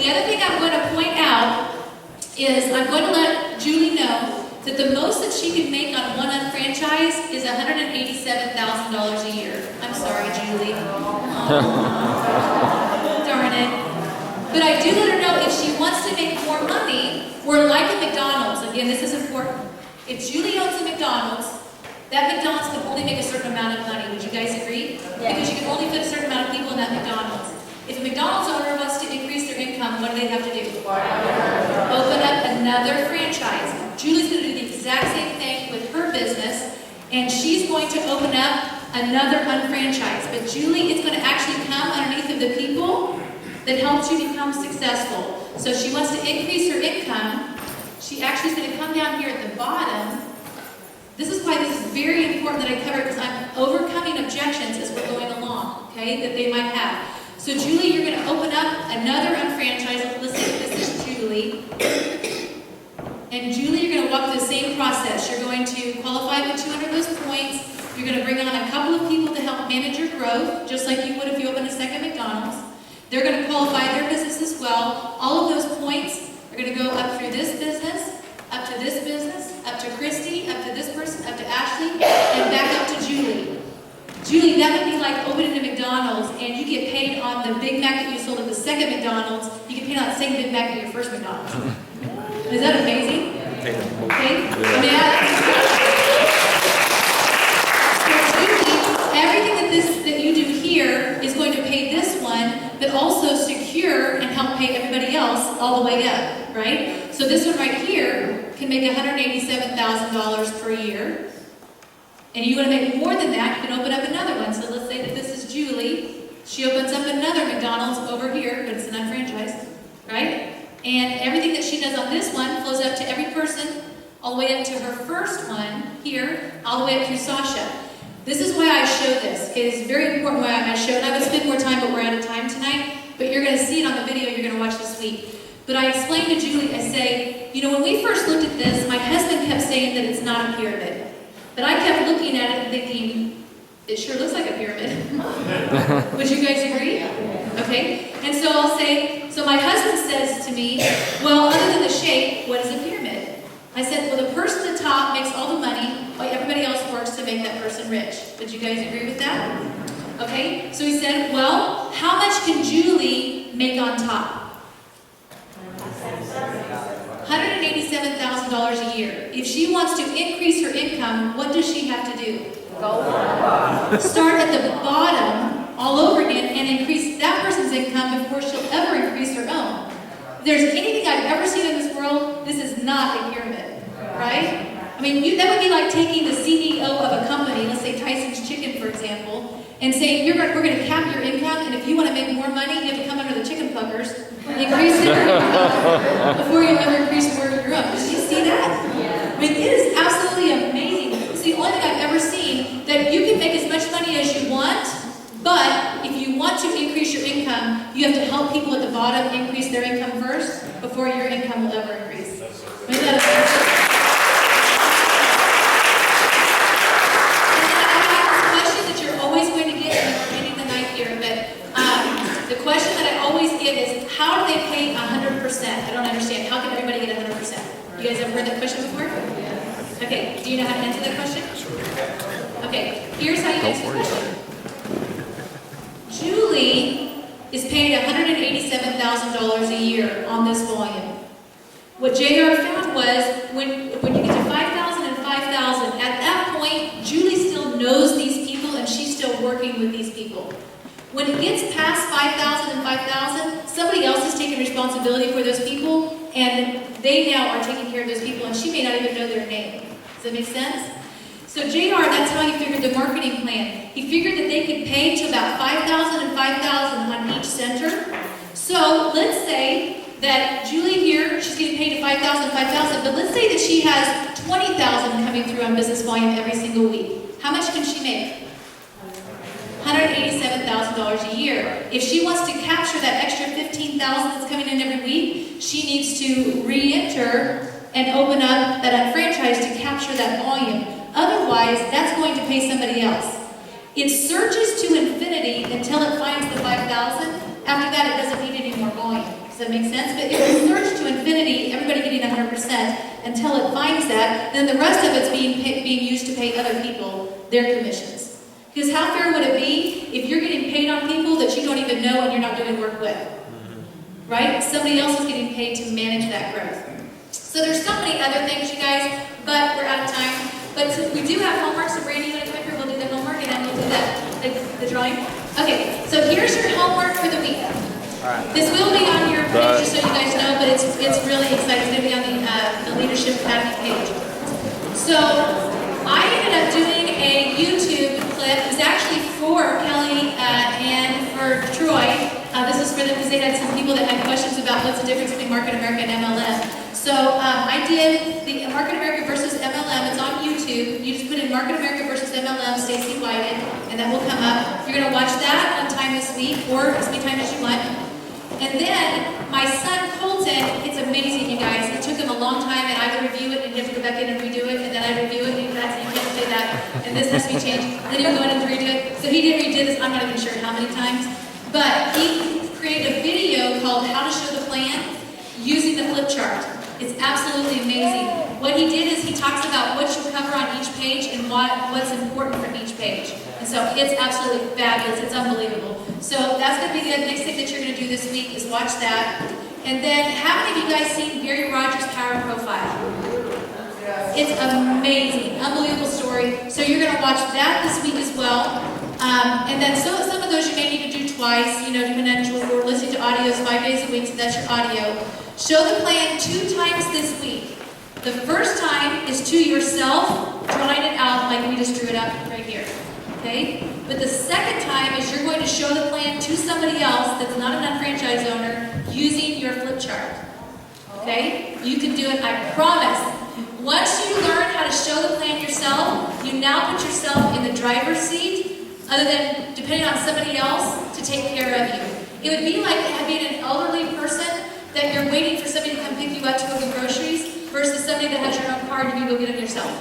[SPEAKER 1] The other thing I'm going to point out is I'm going to let Julie know that the most that she can make on one unfranchise is $187,000 a year. I'm sorry, Julie. Darn it. But I do let her know if she wants to make more money, we're like a McDonald's. Again, this is important. If Julie owns a McDonald's, that McDonald's can only make a certain amount of money. Would you guys agree?
[SPEAKER 4] Yeah.
[SPEAKER 1] Because you can only fit a certain amount of people in that McDonald's. If a McDonald's owner wants to increase their income, what do they have to do? Open up another franchise. Julie's going to do the exact same thing with her business, and she's going to open up another unfranchise. But Julie is going to actually come underneath of the people that helped you become successful. So she wants to increase her income. She actually is going to come down here at the bottom. This is why this is very important that I cover it, because I'm overcoming objections as we're going along, okay, that they might have. So Julie, you're going to open up another unfranchise. Let's say this is Julie. And Julie, you're going to walk through the same process. You're going to qualify with 200 of those points. You're going to bring on a couple of people to help manage your growth, just like you would if you opened a second McDonald's. They're going to qualify their business as well. All of those points are going to go up through this business, up to this business, up to Christy, up to this person, up to Ashley, and back up to Julie. Julie, that would be like opening a McDonald's and you get paid on the Big Mac that you sold at the second McDonald's, you get paid on that same Big Mac at your first McDonald's. Is that amazing? Okay? I mean, so Julie, everything that you do here is going to pay this one, but also secure and help pay everybody else all the way up, right? So this one right here can make $187,000 per year. And you want to make more than that, you can open up another one. So let's say that this is Julie. She opens up another McDonald's over here, but it's an unfranchised, right? And everything that she does on this one flows up to every person, all the way up to her first one here, all the way up to Sasha. This is why I show this. Okay, it's very important why I show it. I would spend more time, but we're out of time tonight. But you're going to see it on the video you're going to watch this week. But I explained to Julie, I say, you know, when we first looked at this, my husband kept saying that it's not a pyramid. But I kept looking at it and thinking, it sure looks like a pyramid. Would you guys agree? Okay. And so I'll say, so my husband says to me, well, other than the shape, what is a pyramid? I said, well, the person at the top makes all the money, while everybody else works to make that person rich. Would you guys agree with that? Okay. So he said, well, how much can Julie make on top? a year. If she wants to increase her income, what does she have to do? Start at the bottom all over again and increase that person's income before she'll ever increase her own. If there's anything I've ever seen in this world, this is not a pyramid, right? I mean, that would be like taking the CEO of a company, let's say Tyson's Chicken, for example, and saying, we're going to cap your income, and if you want to make more money, you have to come under the chicken pluckers and increase their income before you'll ever increase more of your own. Did you see that? I mean, it is absolutely amazing. It's the only thing I've ever seen that you can make as much money as you want, but if you want to increase your income, you have to help people at the bottom increase their income first before your income will ever increase. Isn't that amazing? The question that I always get is, how do they pay 100%? I don't understand. How can everybody get 100%? You guys ever heard that question before? Okay, do you know how to answer that question? Okay, here's how you answer the question. Julie is paid $187,000 a year on this volume. What JR found was, when you get to 5,000 and 5,000, at that point, Julie still knows these people and she's still working with these people. When it gets past 5,000 and 5,000, somebody else is taking responsibility for those people, and they now are taking care of those people, and she may not even know their name. Does that make sense? So JR, that's how he figured the marketing plan. He figured that they could pay to about 5,000 and 5,000 on each center. So let's say that Julie here, she's getting paid to 5,000, 5,000, but let's say that she has 20,000 coming through on business volume every single week. How much can she make? $187,000 a year. If she wants to capture that extra 15,000 that's coming in every week, she needs to re-enter and open up that Unfranchise to capture that volume. Otherwise, that's going to pay somebody else. It surges to infinity until it finds the 5,000. After that, it doesn't need any more volume. Does that make sense? But it will surge to infinity, everybody getting 100%, until it finds that. Then the rest of it's being used to pay other people their commissions. Because how fair would it be if you're getting paid on people that you don't even know and you're not doing work with? Right? Somebody else is getting paid to manage that growth. So there's so many other things, you guys, but we're out of time. But we do have homework, so Brandy, you want to come here? We'll do the homework and then we'll do the drawing. Okay, so here's your homework for the week. This will be on your page, just so you guys know, but it's really exciting. It's going to be on the Leadership Academy page. So I ended up doing a YouTube clip. It was actually for Kelly and for Troy. This was for them because they had some people that had questions about what's the difference between Market America and MLM. So I did the Market America versus MLM. It's on YouTube. You just put in Market America versus MLM, Stacy Whited, and that will come up. You're going to watch that one time this week, or as many times as you want. And then my son Colton, it's amazing, you guys. It took him a long time, and I would review it, and you have to go back in and redo it, and then I review it, and you can't say that, and this has to be changed. And then he'll go in and redo it. So he did redo this, I'm not even sure how many times, but he created a video called How to Show the Plan using the flip chart. It's absolutely amazing. What he did is he talks about what you cover on each page and what's important for each page. And so it's absolutely fabulous. It's unbelievable. So that's going to be the next thing that you're going to do this week is watch that. And then, how many of you guys seen Gary Rogers' Power Profile? It's amazing. Unbelievable story. So you're going to watch that this week as well. And then some of those you may need to do twice, depending on we're listening to audios 5 days a week, so that's your audio. Show the plan 2 times this week. The first time is to yourself, drawing it out like we just drew it up right here. Okay? But the second time is you're going to show the plan to somebody else that's not an unfranchised owner using your flip chart. Okay? You can do it, I promise. Once you learn how to show the plan yourself, you now put yourself in the driver's seat, other than depending on somebody else to take care of you. It would be like being an elderly person that you're waiting for somebody to come pick you up to go get groceries versus somebody that has your own car and you can go get them yourself.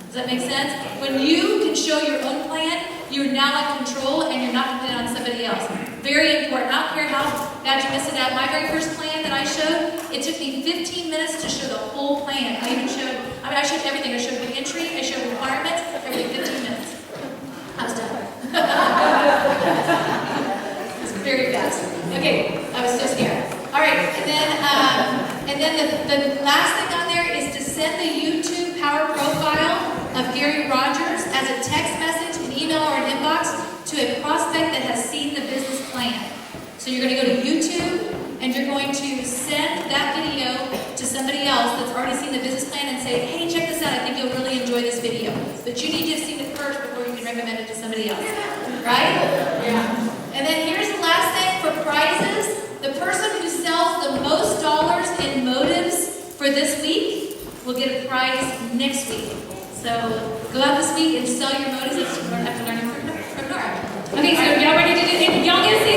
[SPEAKER 1] Does that make sense? When you can show your own plan, you're now in control and you're not dependent on somebody else. Very important. I don't care how bad you miss it out. My very first plan that I showed, it took me 15 minutes to show the whole plan. I showed everything. I showed the entry, I showed requirements, everything 15 minutes. I was done. It's very fast. Okay, I was so scared. All right, and And then the last thing on there is to send the YouTube power profile of Gary Rogers as a text message, an email, or an inbox to a prospect that has seen the business plan. So you're going to go to YouTube and you're going to send that video to somebody else that's already seen the business plan and say, hey, check this out, I think you'll really enjoy this video. But you need to have seen it first before you can recommend it to somebody else. Right? Yeah. And then here's the last thing for prizes. The person who sells the most dollars in motives for this week will get a prize next week. So go out this week and sell your motives. After learning from Nora.
[SPEAKER 3] Okay, so y'all ready to do it? Y'all get to see